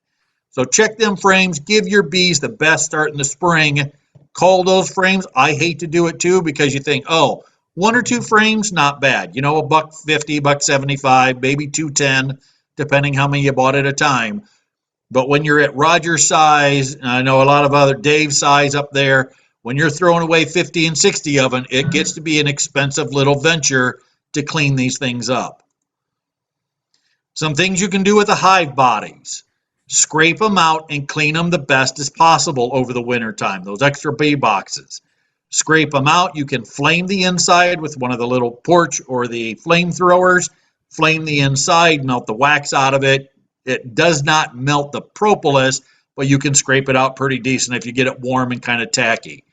So check them frames, give your bees the best start in the spring. Call those frames. I hate to do it too, because you think, oh, 1 or 2 frames, not bad. You know, $1.50, $1.75, maybe $2.10, depending how many you bought at a time. But when you're at Roger's size, and I know a lot of other Dave size up there, when you're throwing away 50 and 60 of them, it gets to be an expensive little venture to clean these things up. Some things you can do with the hive bodies. Scrape them out and clean them the best as possible over the winter time, those extra bee boxes. Scrape them out. You can flame the inside with one of the little porch or the flamethrowers. Flame the inside, melt the wax out of it. It does not melt the propolis, but you can scrape it out pretty decent if you get it warm and kind of tacky.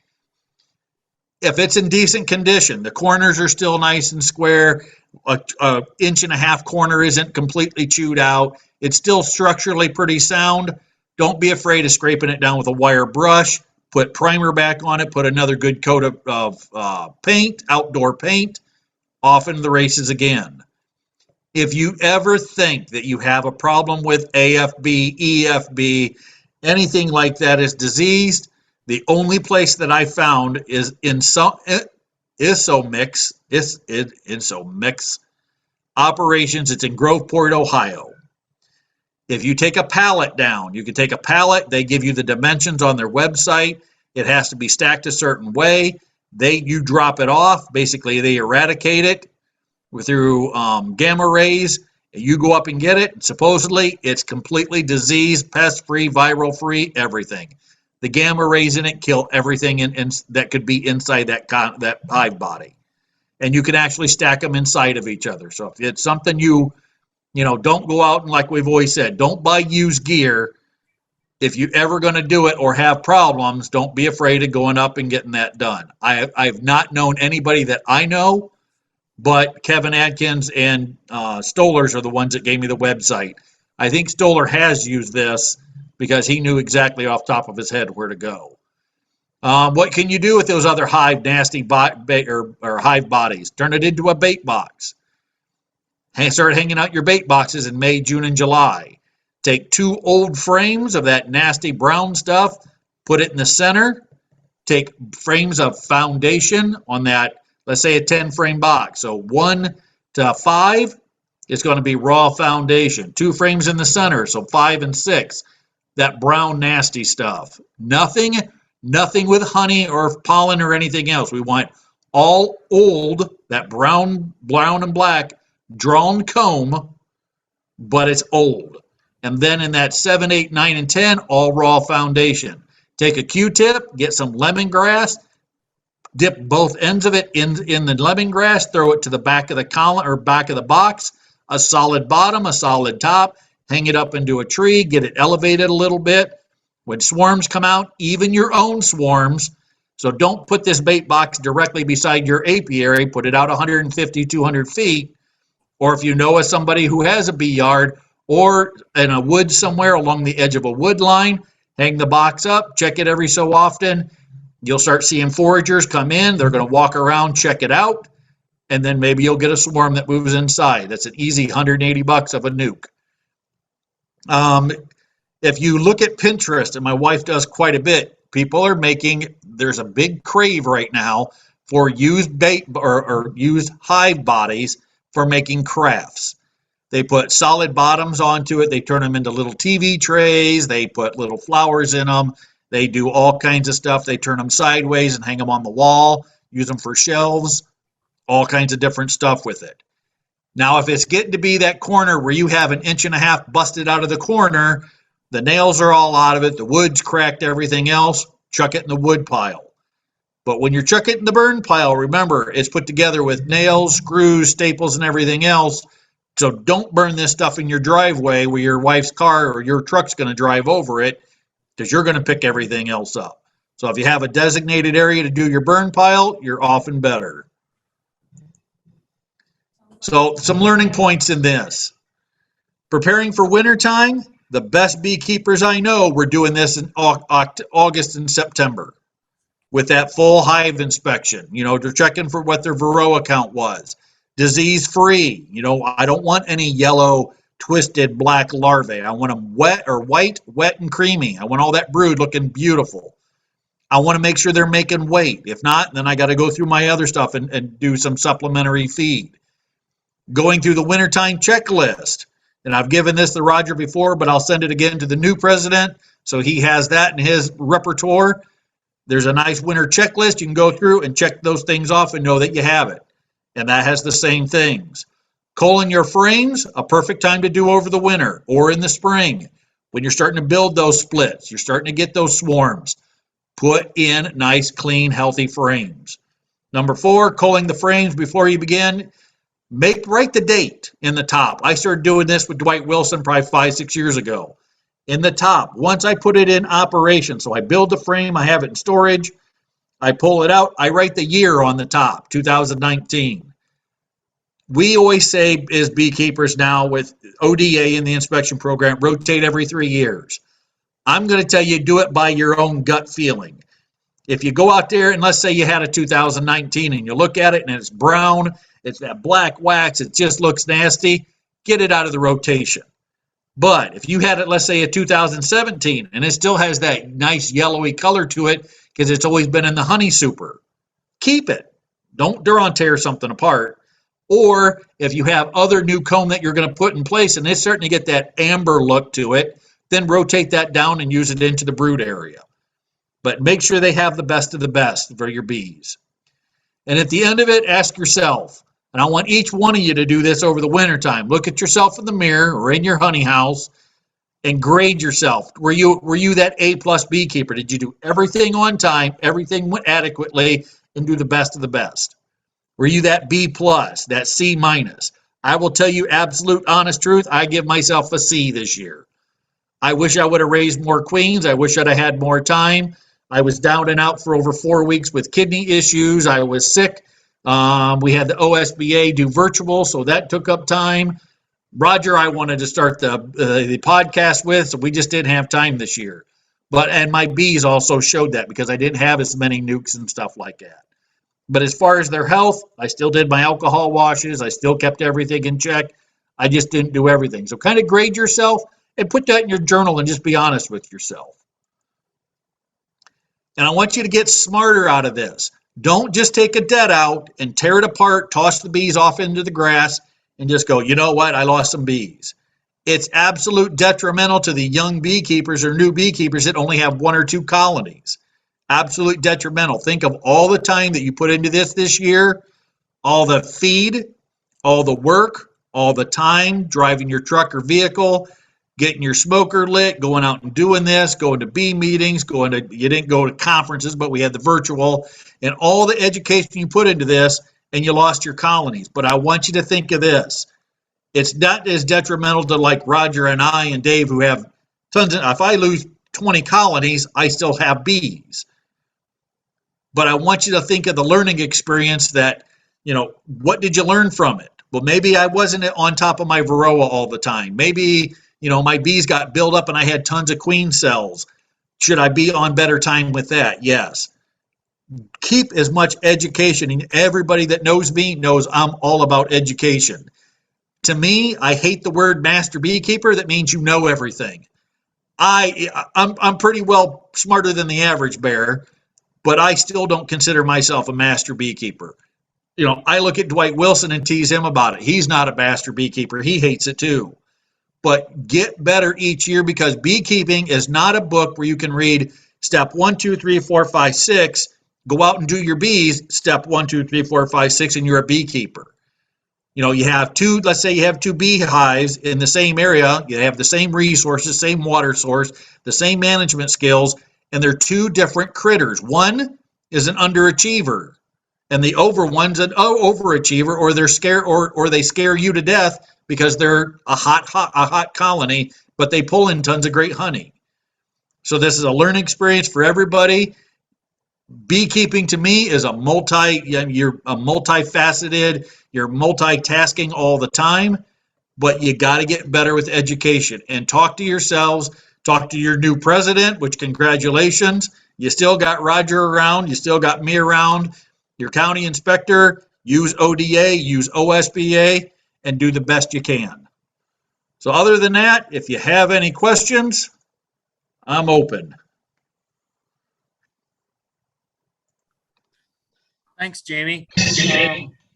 If it's in decent condition, the corners are still nice and square, an 1.5 inch corner isn't completely chewed out, it's still structurally pretty sound, don't be afraid of scraping it down with a wire brush. Put primer back on it, put another good coat of paint, outdoor paint, off into the races again. If you ever think that you have a problem with AFB, EFB, anything like that is diseased, the only place that I found is in some Isomix operations. It's in Groveport, Ohio. If you take a pallet down, you can take a pallet, they give you the dimensions on their website. It has to be stacked a certain way. You drop it off. Basically, they eradicate it through gamma rays. You go up and get it. Supposedly, it's completely disease, pest-free, viral-free, everything. The gamma rays in it kill everything that could be inside that hive body. And you can actually stack them inside of each other. So if it's something you don't go out and, like we've always said, don't buy used gear. If you're ever going to do it or have problems, don't be afraid of going up and getting that done. I've not known anybody that I know but Kevin Adkins and Stollers are the ones that gave me the website. I think Stoller has used this because he knew exactly off the top of his head where to go. What can you do with those other nasty hive bodies? Turn it into a bait box. Start hanging out your bait boxes in May, June, and July. Take 2 old frames of that nasty brown stuff, put it in the center. Take frames of foundation on that, let's say a 10-frame box. So 1 to 5 is going to be raw foundation. 2 frames in the center, so 5 and 6. That brown nasty stuff. Nothing with honey or pollen or anything else. We want all old, that brown and black, drawn comb, but it's old. And then in that 7, 8, 9, and 10, all raw foundation. Take a Q-tip, get some lemongrass, dip both ends of it in the lemongrass, throw it to the back of the column or back of the box, a solid bottom, a solid top, hang it up into a tree, get it elevated a little bit. When swarms come out, even your own swarms, so don't put this bait box directly beside your apiary, put it out 150, 200 feet, or if you know of somebody who has a bee yard or in a wood somewhere along the edge of a wood line, hang the box up, check it every so often. You'll start seeing foragers come in, they're going to walk around, check it out, and then maybe you'll get a swarm that moves inside. That's an easy $180 of a nuke. If you look at Pinterest, and my wife does quite a bit, people are there's a big crave right now for used bait or used hive bodies for making crafts. They put solid bottoms onto it. They turn them into little TV trays. They put little flowers in them. They do all kinds of stuff. They turn them sideways and hang them on the wall, use them for shelves, all kinds of different stuff with it. Now, if it's getting to be that corner where you have 1.5 inches busted out of the corner, the nails are all out of it, the wood's cracked, everything else, chuck it in the wood pile. But when you're chucking it in the burn pile, remember, it's put together with nails, screws, staples, and everything else. So don't burn this stuff in your driveway where your wife's car or your truck's going to drive over it, because you're going to pick everything else up. So if you have a designated area to do your burn pile, you're often better. So some learning points in this. Preparing for wintertime, the best beekeepers I know were doing this in August and September with that full hive inspection. They're checking for what their Varroa count was. Disease-free. I don't want any yellow, twisted black larvae. I want them wet, wet and creamy. I want all that brood looking beautiful. I want to make sure they're making weight. If not, then I got to go through my other stuff and do some supplementary feed. Going through the wintertime checklist. And I've given this to Roger before, but I'll send it again to the new president so he has that in his repertoire. There's a nice winter checklist you can go through and check those things off and know that you have it. And that has the same things. Culling your frames, a perfect time to do over the winter or in the spring. When you're starting to build those splits, you're starting to get those swarms. Put in nice, clean, healthy frames. Number 4, culling the frames before you begin. Write the date in the top. I started doing this with Dwight Wilson probably 5-6 years ago. In the top, once I put it in operation, so I build the frame, I have it in storage, I pull it out, I write the year on the top, 2019. We always say as beekeepers now with ODA in the inspection program, rotate every 3 years. I'm going to tell you, do it by your own gut feeling. If you go out there and let's say you had a 2019 and you look at it and it's brown, it's that black wax, it just looks nasty, get it out of the rotation. But if you had it, let's say a 2017, and it still has that nice yellowy color to it because it's always been in the honey super, keep it. Don't tear something apart. Or if you have other new comb that you're going to put in place and it's starting to get that amber look to it, then rotate that down and use it into the brood area. But make sure they have the best of the best for your bees. And at the end of it, ask yourself, and I want each one of you to do this over the wintertime. Look at yourself in the mirror or in your honey house and grade yourself. Were you that A+ beekeeper? Did you do everything on time, everything went adequately, and do the best of the best? Were you that B+, that C-? I will tell you absolute honest truth, I give myself a C this year. I wish I would have raised more queens. I wish I'd have had more time. I was down and out for over 4 weeks with kidney issues. I was sick We had the OSBA do virtual, so that took up time. Roger, I wanted to start the podcast with, so we just didn't have time this year. And my bees also showed that because I didn't have as many nukes and stuff like that. But as far as their health, I still did my alcohol washes. I still kept everything in check. I just didn't do everything. So kind of grade yourself and put that in your journal and just be honest with yourself. And I want you to get smarter out of this. Don't just take a dead out and tear it apart, toss the bees off into the grass, and just go, you know what, I lost some bees. It's absolute detrimental to the young beekeepers or new beekeepers that only have 1 or 2 colonies. Absolute detrimental. Think of all the time that you put into this year, all the feed, all the work, all the time, driving your truck or vehicle, getting your smoker lit, going out and doing this, going to bee meetings, you didn't go to conferences, but we had the virtual, and all the education you put into this, and you lost your colonies. But I want you to think of this. It's not as detrimental to like Roger and I and Dave who have tons of, if I lose 20 colonies, I still have bees. But I want you to think of the learning experience that, what did you learn from it? Well, maybe I wasn't on top of my varroa all the time. Maybe, my bees got built up and I had tons of queen cells. Should I be on better time with that? Yes. Keep as much education, and everybody that knows me knows I'm all about education. To me, I hate the word master beekeeper. That means you know everything. I'm pretty well smarter than the average bear, but I still don't consider myself a master beekeeper. I look at Dwight Wilson and tease him about it. He's not a master beekeeper. He hates it too. But get better each year, because beekeeping is not a book where you can read step 1, 2, 3, 4, 5, 6, go out and do your bees, step 1, 2, 3, 4, 5, 6, and you're a beekeeper. You have let's say you have 2 beehives in the same area, you have the same resources, same water source, the same management skills, and they're 2 different critters. One is an underachiever, and the one's an overachiever, or they're scared, or they scare you to death because they're a hot colony, but they pull in tons of great honey. So this is a learning experience for everybody. Beekeeping to me is you're a multifaceted, you're multitasking all the time, but you got to get better with education and talk to yourselves, talk to your new president, which congratulations. You still got Roger around, you still got me around, your county inspector, use ODA, use OSBA, and do the best you can. So other than that, if you have any questions, I'm open. Thanks, Jamie.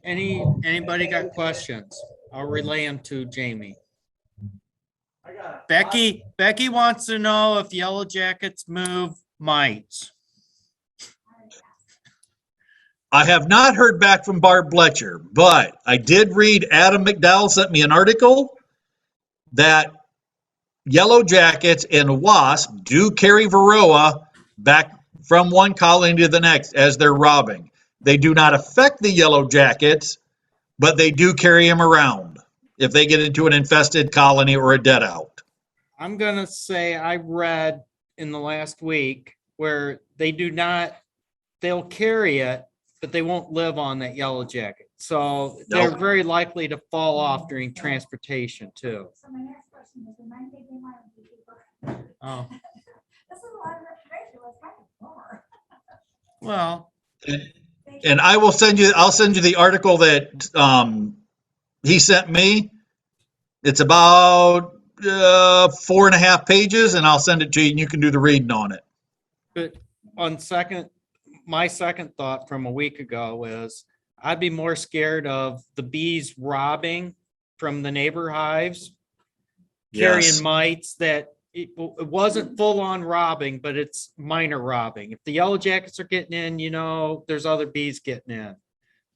Anybody got questions? I'll relay them to Jamie. Becky wants to know if Yellow Jackets move mites. I have not heard back from Barb Bletcher, but I did read Adam McDowell sent me an article that yellow jackets and wasps do carry varroa back from one colony to the next as they're robbing. They do not affect the yellow jackets, but they do carry them around if they get into an infested colony or a dead out. I'm going to say I read in the last week where they'll carry it, but they won't live on that yellow jacket. So they're very likely to fall off during transportation too. So my next question is, remind me again why I'm a beekeeper. Oh, This is a lot of information. Let's kind of more. well, And I'll send you the article that he sent me. It's about 4.5 pages, and I'll send it to you and you can do the reading on it. but my second thought from a week ago is I'd be more scared of the bees robbing from the neighbor hives, carrying mites that it wasn't full on robbing, but it's minor robbing. If the yellow jackets are getting in, there's other bees getting in.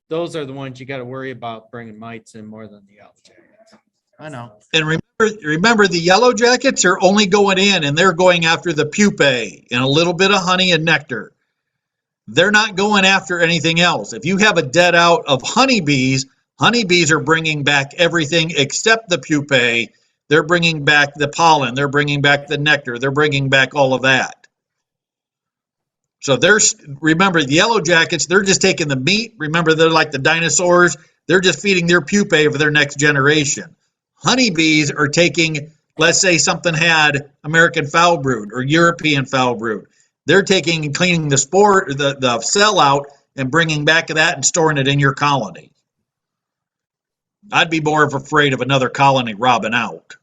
Those are the ones you got to worry about bringing mites in more than the yellow jackets. I know. And remember the yellow jackets are only going in and they're going after the pupae and a little bit of honey and nectar. They're not going after anything else. If you have a dead out of honeybees are bringing back everything except the pupae. They're bringing back the pollen. They're bringing back the nectar. They're bringing back all of that. So remember, the yellow jackets, they're just taking the meat. Remember, they're like the dinosaurs. They're just feeding their pupae for their next generation. Honeybees are taking, let's say something had American foul brood or European foul brood. They're taking and cleaning the spore, the cell out and bringing back that and storing it in your colony. I'd be more afraid of another colony robbing out.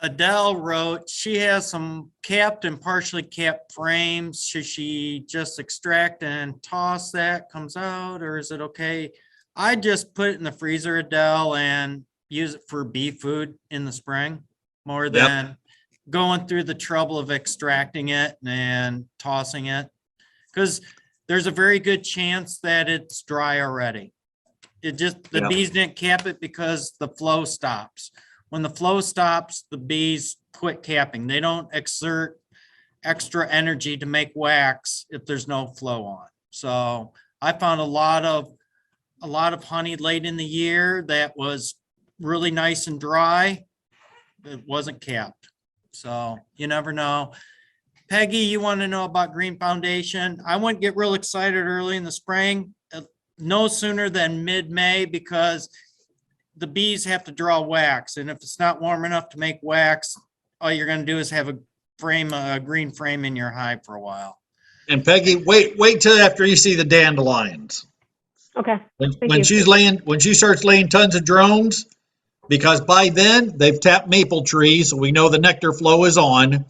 Adele wrote, she has some capped and partially capped frames. Should she just extract and toss that comes out, or is it okay? I just put it in the freezer, Adele, and use it for bee food in the spring more than going through the trouble of extracting it and tossing it. Because there's a very good chance that it's dry already. The bees didn't cap it because the flow stops. When the flow stops, the bees quit capping. They don't exert extra energy to make wax if there's no flow on. So I found a lot of honey late in the year that was really nice and dry. It wasn't capped. So you never know. Peggy, you want to know about Green Foundation? I wouldn't get real excited early in the spring, no sooner than mid-May, because the bees have to draw wax, and if it's not warm enough to make wax, all you're going to do is have a green frame in your hive for a while. And Peggy, wait till after you see the dandelions. Okay. When she starts laying tons of drones, because by then they've tapped maple trees, so we know the nectar flow is on.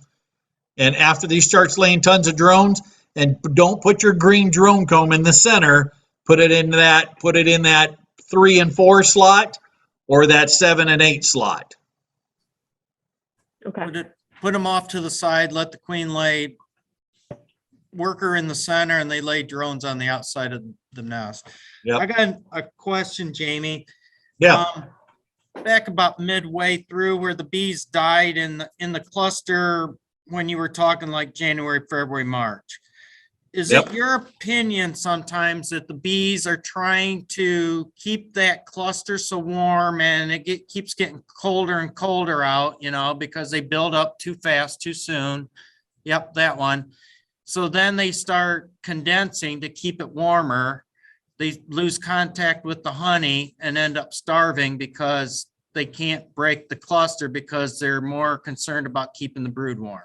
And after these starts laying tons of drones, and don't put your green drone comb in the center, put it in that 3 and 4 slot or that 7 and 8 slot. Okay. Put them off to the side, let the queen lay worker in the center, and they lay drones on the outside of the nest. Yep. I got a question, Jamie. Yeah. Back about midway through where the bees died in the cluster when you were talking like January, February, March. Is it your opinion sometimes that the bees are trying to keep that cluster so warm and it keeps getting colder and colder out, because they build up too fast, too soon? Yep, that one. So then they start condensing to keep it warmer. They lose contact with the honey and end up starving because they can't break the cluster because they're more concerned about keeping the brood warm.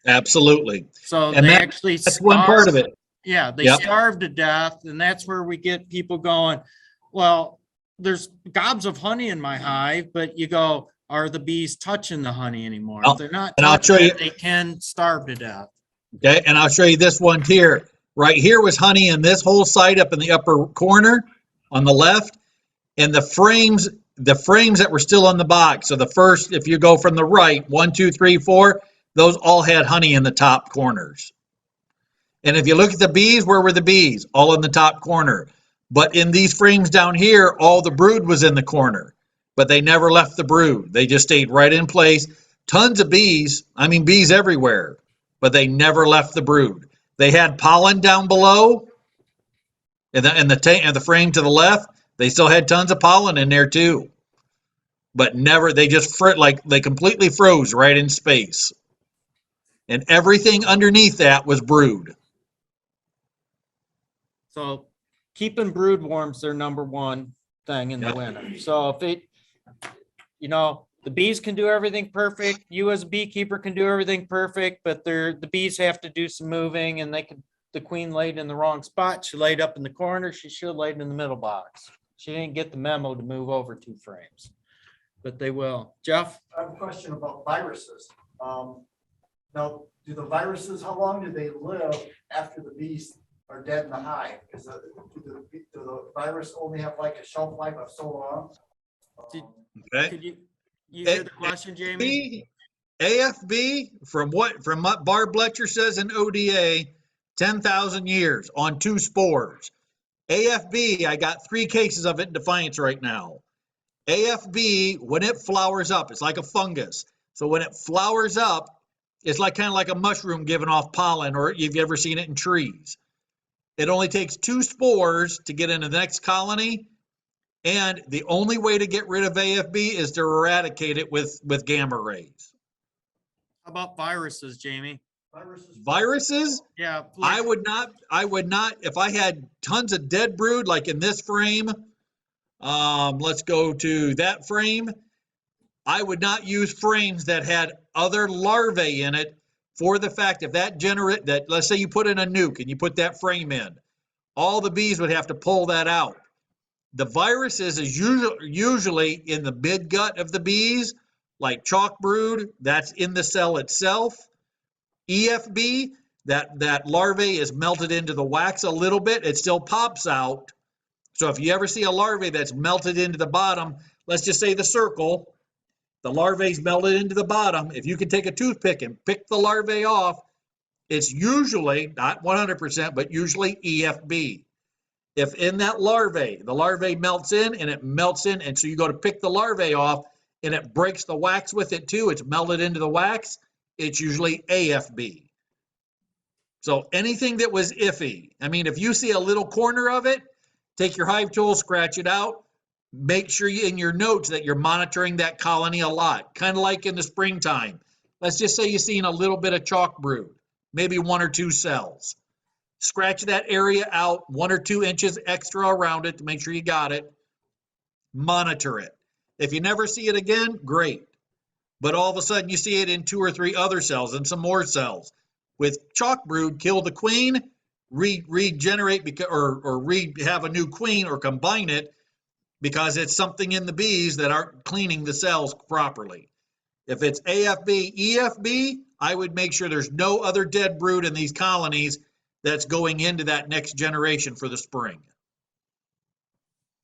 Absolutely. So And they that- actually That's one part of it. Yeah, they Yep. starve to death, and that's where we get people going, well, there's gobs of honey in my hive, but you go, are the bees touching the honey anymore? Oh, If they're not and I'll touching show it, you- they can starve to death. Okay, and I'll show you this one here. Right here was honey in this whole side up in the upper corner on the left, and the frames that were still on the box. So the first, if you go from the right, 1, 2, 3, 4, those all had honey in the top corners. And if you look at the bees, where were the bees? All in the top corner. But in these frames down here, all the brood was in the corner. But they never left the brood. They just stayed right in place. Tons of bees, bees everywhere. But they never left the brood. They had pollen down below. And the frame to the left, they still had tons of pollen in there too. But never, they just they completely froze right in space. And everything underneath that was brood. So keeping brood warm's their number one thing in the Yep. winter. So if the bees can do everything perfect, you as a beekeeper can do everything perfect, but the bees have to do some moving, and the queen laid in the wrong spot. She laid up in the corner. She should have laid in the middle box. She didn't get the memo to move over 2 frames, but they will. Jeff? I have a question about viruses. Now, do the viruses, how long do they live after the bees are dead in the hive? Because do the virus only have like a shelf life of so long? Okay. Could you hear the question, Jamie? AFB, from what Barb Letcher says in ODA, 10,000 years on 2 spores. AFB, I got 3 cases of it in Defiance right now. AFB, when it flowers up, it's like a fungus. So when it flowers up, it's kind of like a mushroom giving off pollen, or if you've ever seen it in trees. It only takes 2 spores to get into the next colony. And the only way to get rid of AFB is to eradicate it with gamma rays. How about viruses, Jamie? Viruses, Yeah. I would not, if I had tons of dead brood, like in this frame, let's go to that frame. I would not use frames that had other larvae in it for the fact if that let's say you put in a nuke and you put that frame in, all the bees would have to pull that out. The viruses is usually in the mid gut of the bees, like chalk brood, that's in the cell itself. EFB, that larvae is melted into the wax a little bit, it still pops out. So if you ever see a larvae that's melted into the bottom, let's just say the circle, the larvae's melted into the bottom. If you can take a toothpick and pick the larvae off, it's usually, not 100%, but usually EFB. If in that larvae, the larvae melts in and it melts in, and so you go to pick the larvae off and it breaks the wax with it too, it's melted into the wax, it's usually AFB. So anything that was iffy, I mean, if you see a little corner of it, take your hive tool, scratch it out. Make sure you in your notes that you're monitoring that colony a lot, kind of like in the springtime. Let's just say you've seen a little bit of chalk brood, maybe 1 or 2 cells. Scratch that area out 1 or 2 inches extra around it to make sure you got it. Monitor it. If you never see it again, great. But all of a sudden you see it in 2 or 3 other cells and some more cells. With chalk brood, kill the queen, regenerate have a new queen or combine it because it's something in the bees that aren't cleaning the cells properly. If it's AFB, EFB, I would make sure there's no other dead brood in these colonies that's going into that next generation for the spring.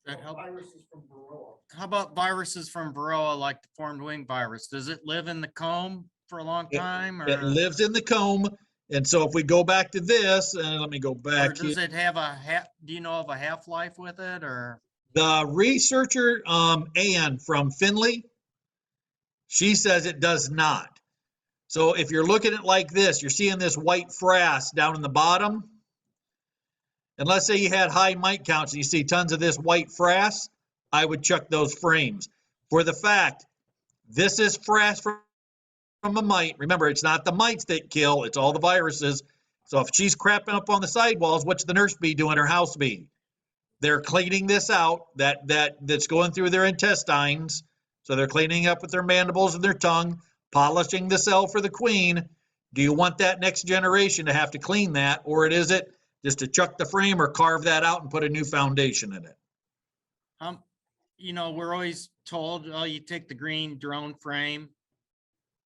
That help? Viruses from Varroa. How about viruses from Varroa, like the formed wing virus? Does it live in the comb for a long time? It lives in the comb. And so if we go back to this, and let me go Or back here. does it have do you know of a half-life with it, or? The researcher, Ann from Finley, she says it does not. So if you're looking at it like this, you're seeing this white frass down in the bottom. And let's say you had high mite counts and you see tons of this white frass, I would chuck those frames. For the fact, this is frass from a mite. Remember, it's not the mites that kill, it's all the viruses. So if she's crapping up on the sidewalls, what's the nurse bee doing, her house bee? They're cleaning this out, that's going through their intestines. So they're cleaning up with their mandibles and their tongue, polishing the cell for the queen. Do you want that next generation to have to clean that, or is it just to chuck the frame or carve that out and put a new foundation in it? You know, we're always told, oh, you take the green drone frame,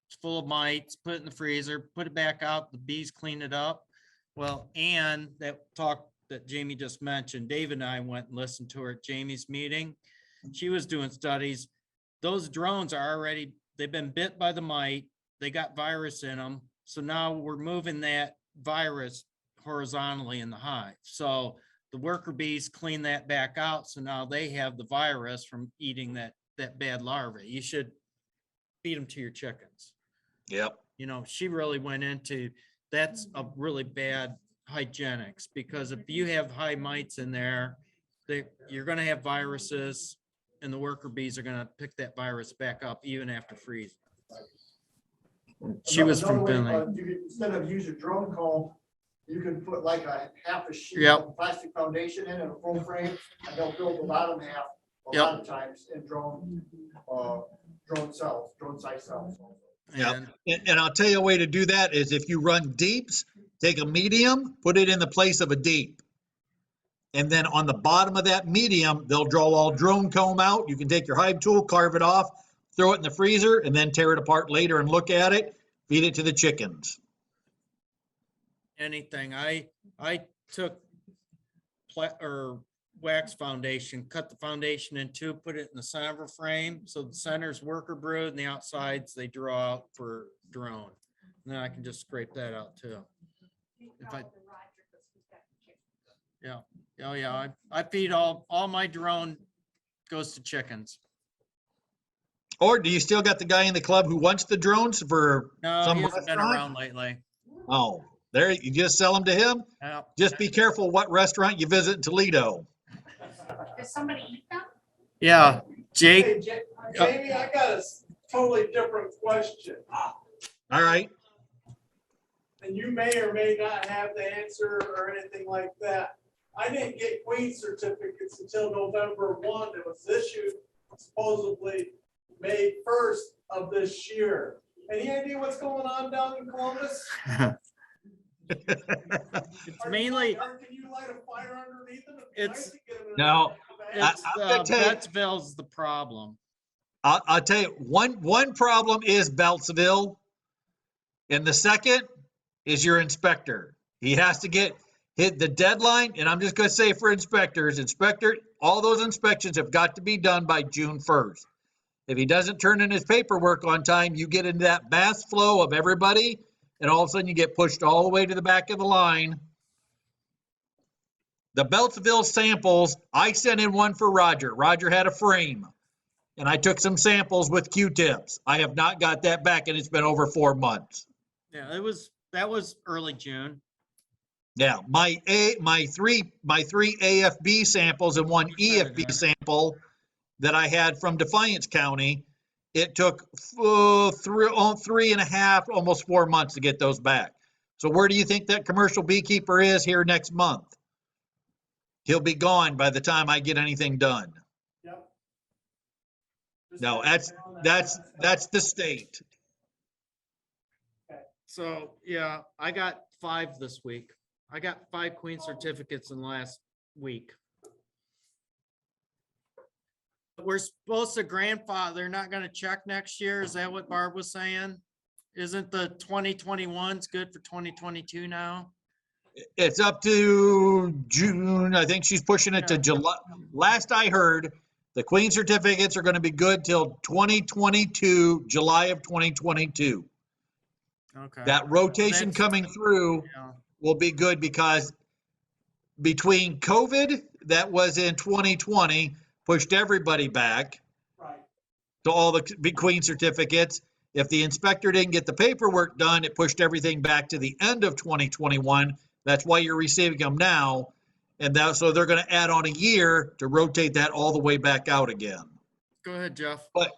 it's full of mites, put it in the freezer, put it back out, the bees clean it up. Well, Ann, that Jamie just mentioned, David and I went and listened to her at Jamie's meeting. She was doing studies. Those drones are already, they've been bit by the mite. They got virus in them. So now we're moving that virus horizontally in the hive. So the worker bees clean that back out. So now they have the virus from eating that bad larvae. You should feed them to your chickens. Yep. You know, she really went into, that's a really bad hygienics, because if you have high mites in there, you're going to have viruses, and the worker bees are going to pick that virus back up even after freezing. She was from Finley. Instead of use your drone comb, you can put like a half a sheet Yep. of plastic foundation in a full frame, and they'll build the bottom half a lot of times in drone size cells. Yeah. And And I'll tell you a way to do that is if you run deeps, take a medium, put it in the place of a deep. And then on the bottom of that medium, they'll draw all drone comb out. You can take your hive tool, carve it off, throw it in the freezer, and then tear it apart later and look at it, feed it to the chickens. anything, I took wax foundation, cut the foundation in two, put it in the center of a frame. So the center's worker brood and the outsides, they draw out for drone. And then I can just scrape that out too. If I- Yeah. Oh yeah. I feed all my drone goes to chickens. Or do you still got the guy in the club who wants the drones for No, some he hasn't been restaurant? around lately. Oh, there, you just sell them to him? Yeah. Just be careful what restaurant you visit in Toledo. Does somebody eat them? Yeah. Jake. Hey, Jamie, I got a totally different question. All right. and you may or may not have the answer or anything like that. I didn't get Queen certificates until November 1. It was issued supposedly May 1st of this year. Any idea what's going on down in Columbus? It's mainly, Or can you light a fire underneath them? It'd be nice It's- to get them in No. the bag. it's, I'm gonna tell you- Bettsville's the problem. I'll tell you, one problem is Beltsville. And the second is your inspector. He has to hit the deadline. And I'm just going to say for inspectors, all those inspections have got to be done by June 1st. If he doesn't turn in his paperwork on time, you get into that mass flow of everybody. And all of a sudden you get pushed all the way to the back of the line. The Beltsville samples, I sent in one for Roger. Roger had a frame. And I took some samples with Q-tips. I have not got that back, and it's been over 4 months. Yeah, that was early June. Yeah, my three AFB samples and one EFB sample that I had from Defiance County, it took 3.5, almost 4 months to get those back. So where do you think that commercial beekeeper is here next month? He'll be gone by the time I get anything done. Yep. Just No, like on that. that's the state. So, yeah, I got 5 this week. I got 5 Queen certificates in the last week. We're supposed to grandfather, they're not gonna check next year. Is that what Barb was saying? Isn't the 2021s good for 2022 now? It's up to June. I think she's pushing it to Yeah. July. Last I heard, the Queen certificates are going to be good till 2022, July of 2022. Okay. That rotation That's- coming through Yeah. will be good because between COVID that was in 2020 pushed everybody back Right. to all the Queen certificates. If the inspector didn't get the paperwork done, it pushed everything back to the end of 2021. That's why you're receiving them now. And so they're going to add on a year to rotate that all the way back out again. Go ahead, Jeff. Have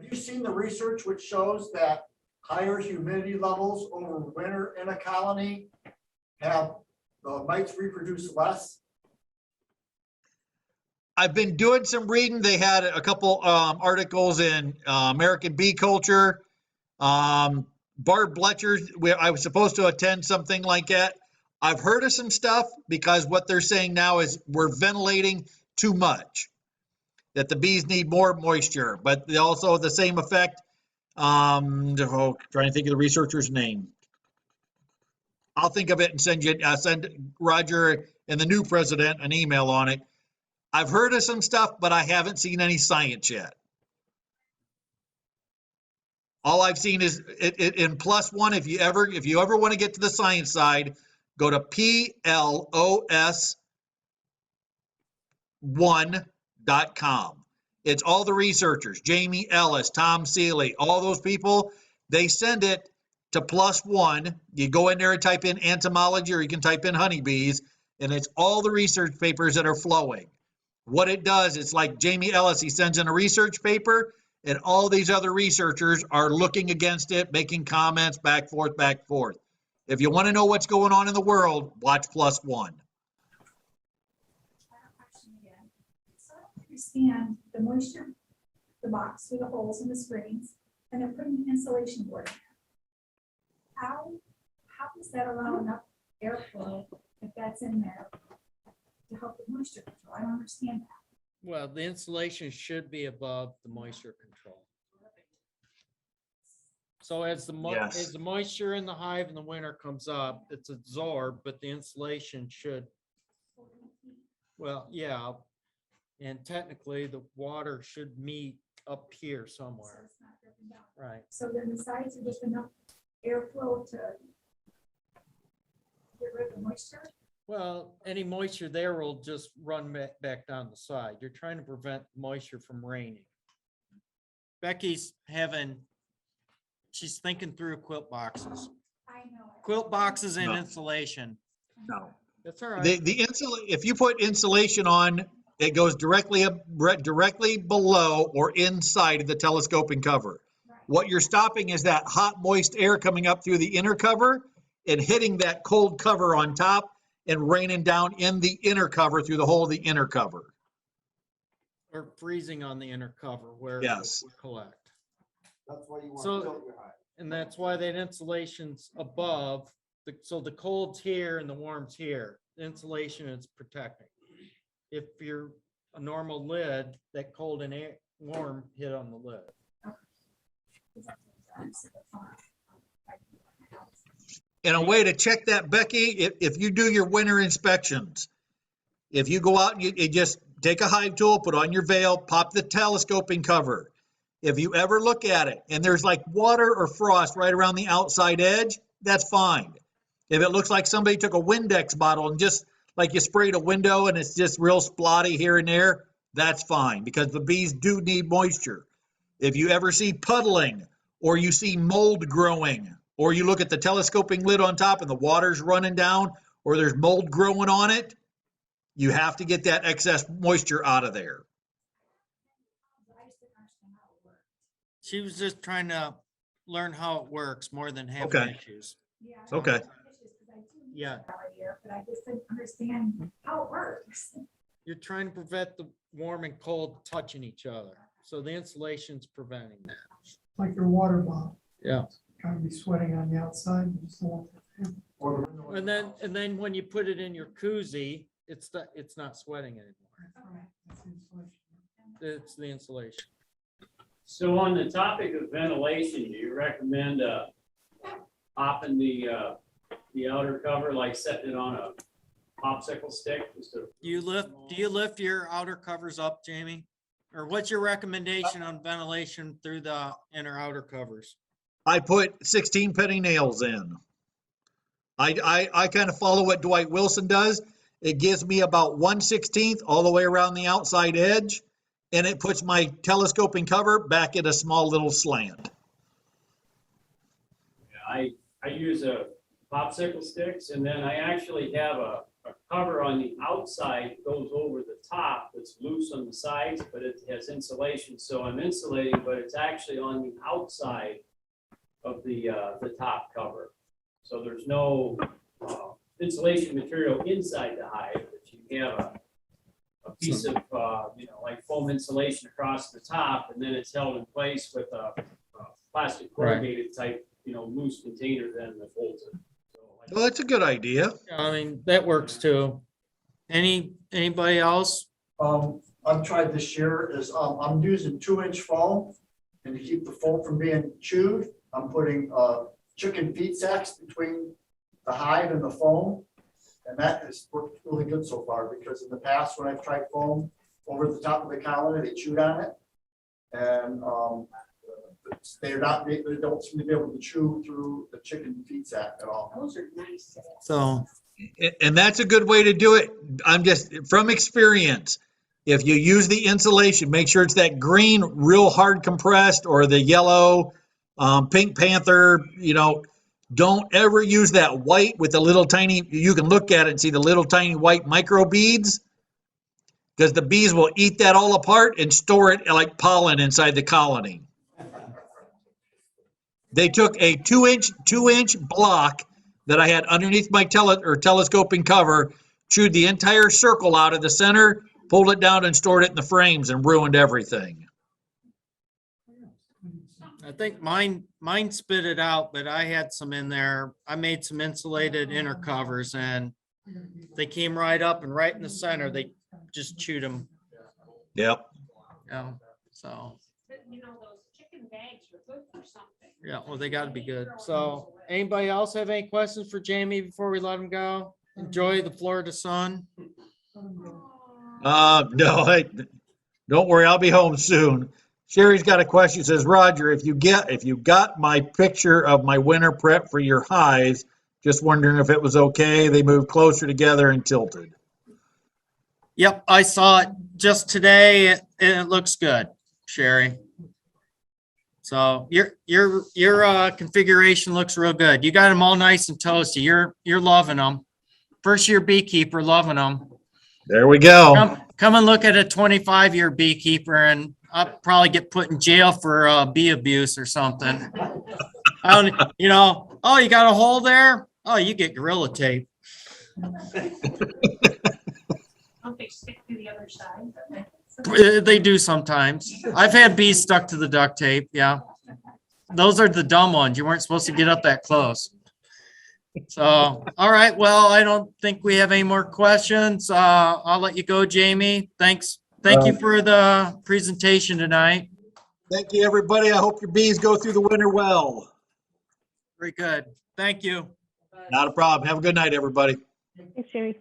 you seen the research which shows that higher humidity levels over winter in a colony have the mites reproduce less? I've been doing some reading. They had a couple articles in American Bee Culture. Barb Bletcher, I was supposed to attend something like that. I've heard of some stuff because what they're saying now is we're ventilating too much, that the bees need more moisture, but they also have the same effect. Trying to think of the researcher's name. I'll think of it and send Roger and the new president an email on it. I've heard of some stuff, but I haven't seen any science yet. All I've seen is in +1. If you ever want to get to the science side, go to plos1.com. It's all the researchers, Jamie Ellis, Tom Seeley, all those people. They send it to +1. You go in there and type in entomology, or you can type in honeybees, and it's all the research papers that are flowing. What it does, it's like Jamie Ellis, he sends in a research paper, and all these other researchers are looking against it, making comments back, forth, back, forth. If you want to know what's going on in the world, watch +1. Question again. So I don't understand the moisture, the box with the holes in the screens, and they're putting an insulation board in there. How does that allow enough airflow if that's in there to help with moisture control? I don't understand that. Well, the insulation should be above the moisture control. So as the Yes. moisture in the hive in the winter comes up, it's absorbed, but the insulation should, well, yeah. And technically the water should meet up here So somewhere, it's not dripping down. right? So then the sides are just enough airflow to get rid of the moisture? Well, any moisture there will just run back down the side. You're trying to prevent moisture from raining. Becky's she's thinking through quilt boxes. I know. Quilt boxes and No. insulation. No. That's all right. The if you put insulation on, it goes directly below or inside of the telescoping cover. Right. What you're stopping is that hot, moist air coming up through the inner cover. and hitting that cold cover on top and raining down in the inner cover through the hole of the inner cover. Or freezing on the inner cover where it Yes. would collect. That's why you want So- to tilt your hive. And that's why that insulation's above, so the cold's here and the warm's here. The insulation is protecting. If you're a normal lid, that cold and warm hit on the lid. And a way to check that, Becky, if you do your winter inspections, if you go out and you just take a hive tool, put on your veil, pop the telescoping cover. If you ever look at it and there's like water or frost right around the outside edge, that's fine. If it looks like somebody took a Windex bottle and just like you sprayed a window and it's just real splotty here and there, that's fine because the bees do need moisture. If you ever see puddling or you see mold growing, or you look at the telescoping lid on top and the water's running down, or there's mold growing on it, you have to get that excess moisture out of there. She was just trying to learn how it works more than having Okay. issues. Okay. Yeah. But I just didn't understand how it works. You're trying to prevent the warm and cold touching each other. So the insulation's preventing that. Like your water bottle, Yeah. kind of be sweating on the outside. You just don't want that. Or the window And then when you put it in your koozie, it's not sweating anymore. That's the insulation. It's the insulation. So on the topic of ventilation, do you recommend popping the outer cover, like setting it on a popsicle stick? Do you lift your outer covers up, Jamie? Or what's your recommendation on ventilation through the inner outer covers? I put 16 penny nails in. I kind of follow what Dwight Wilson does. It gives me about 1/16 all the way around the outside edge, and it puts my telescoping cover back at a small little slant. I use a popsicle sticks, and then I actually have a cover on the outside, goes over the top, that's loose on the sides, but it has insulation, so I'm insulating, but it's actually on the outside of the top cover. So there's no insulation material inside the hive, but you have a piece of, like foam insulation across the top, and then it's held in place with a plastic corrugated type, loose container then that holds it. So I- Well, that's a good idea. I mean, that works too. Anybody else? I've tried this year is, I'm using 2-inch foam, and to keep the foam from being chewed, I'm putting, chicken feed sacks between the hive and the foam. And that has worked really good so far, because in the past, when I've tried foam over the top of the colony, they chewed on it. And, they don't seem to be able to chew through the chicken feed sack at all. Those are nice. So, And that's a good way to do it. I'm just, from experience, if you use the insulation, make sure it's that green, real hard compressed, or the yellow, Pink Panther, don't ever use that white with the little tiny, you can look at it and see the little tiny white micro beads, because the bees will eat that all apart and store it like pollen inside the colony. They took a 2-inch block that I had underneath my telescoping cover, chewed the entire circle out of the center, pulled it down and stored it in the frames and ruined everything. I think mine spit it out, but I had some in there. I made some insulated inner covers and they came right up and right in the center. They just chewed them. Yep. So, But those chicken bags are good for something. yeah, well, they gotta be good. So anybody else have any questions for Jamie before we let him go? Enjoy the Florida sun. No, don't worry, I'll be home soon. Sherry's got a question. Says, Roger, if you got my picture of my winter prep for your hives, just wondering if it was okay. They moved closer together and tilted. Yep, I saw it just today and it looks good, Sherry. So your configuration looks real good. You got them all nice and toasty. You're loving them. First year beekeeper, loving them. There we go. Come and look at a 25-year beekeeper and I'll probably get put in jail for bee abuse or something. I don't, oh, you got a hole there? Oh, you get Gorilla Tape. Don't they stick to the other side? They do sometimes. I've had bees stuck to the duct tape, yeah. Those are the dumb ones. You weren't supposed to get up that close. So, all right, well, I don't think we have any more questions. I'll let you go, Jamie. Thanks. Thank you for the presentation tonight. Thank you, everybody. I hope your bees go through the winter well. Very good. Thank you. Not a problem. Have a good night, everybody. Thanks, Jamie.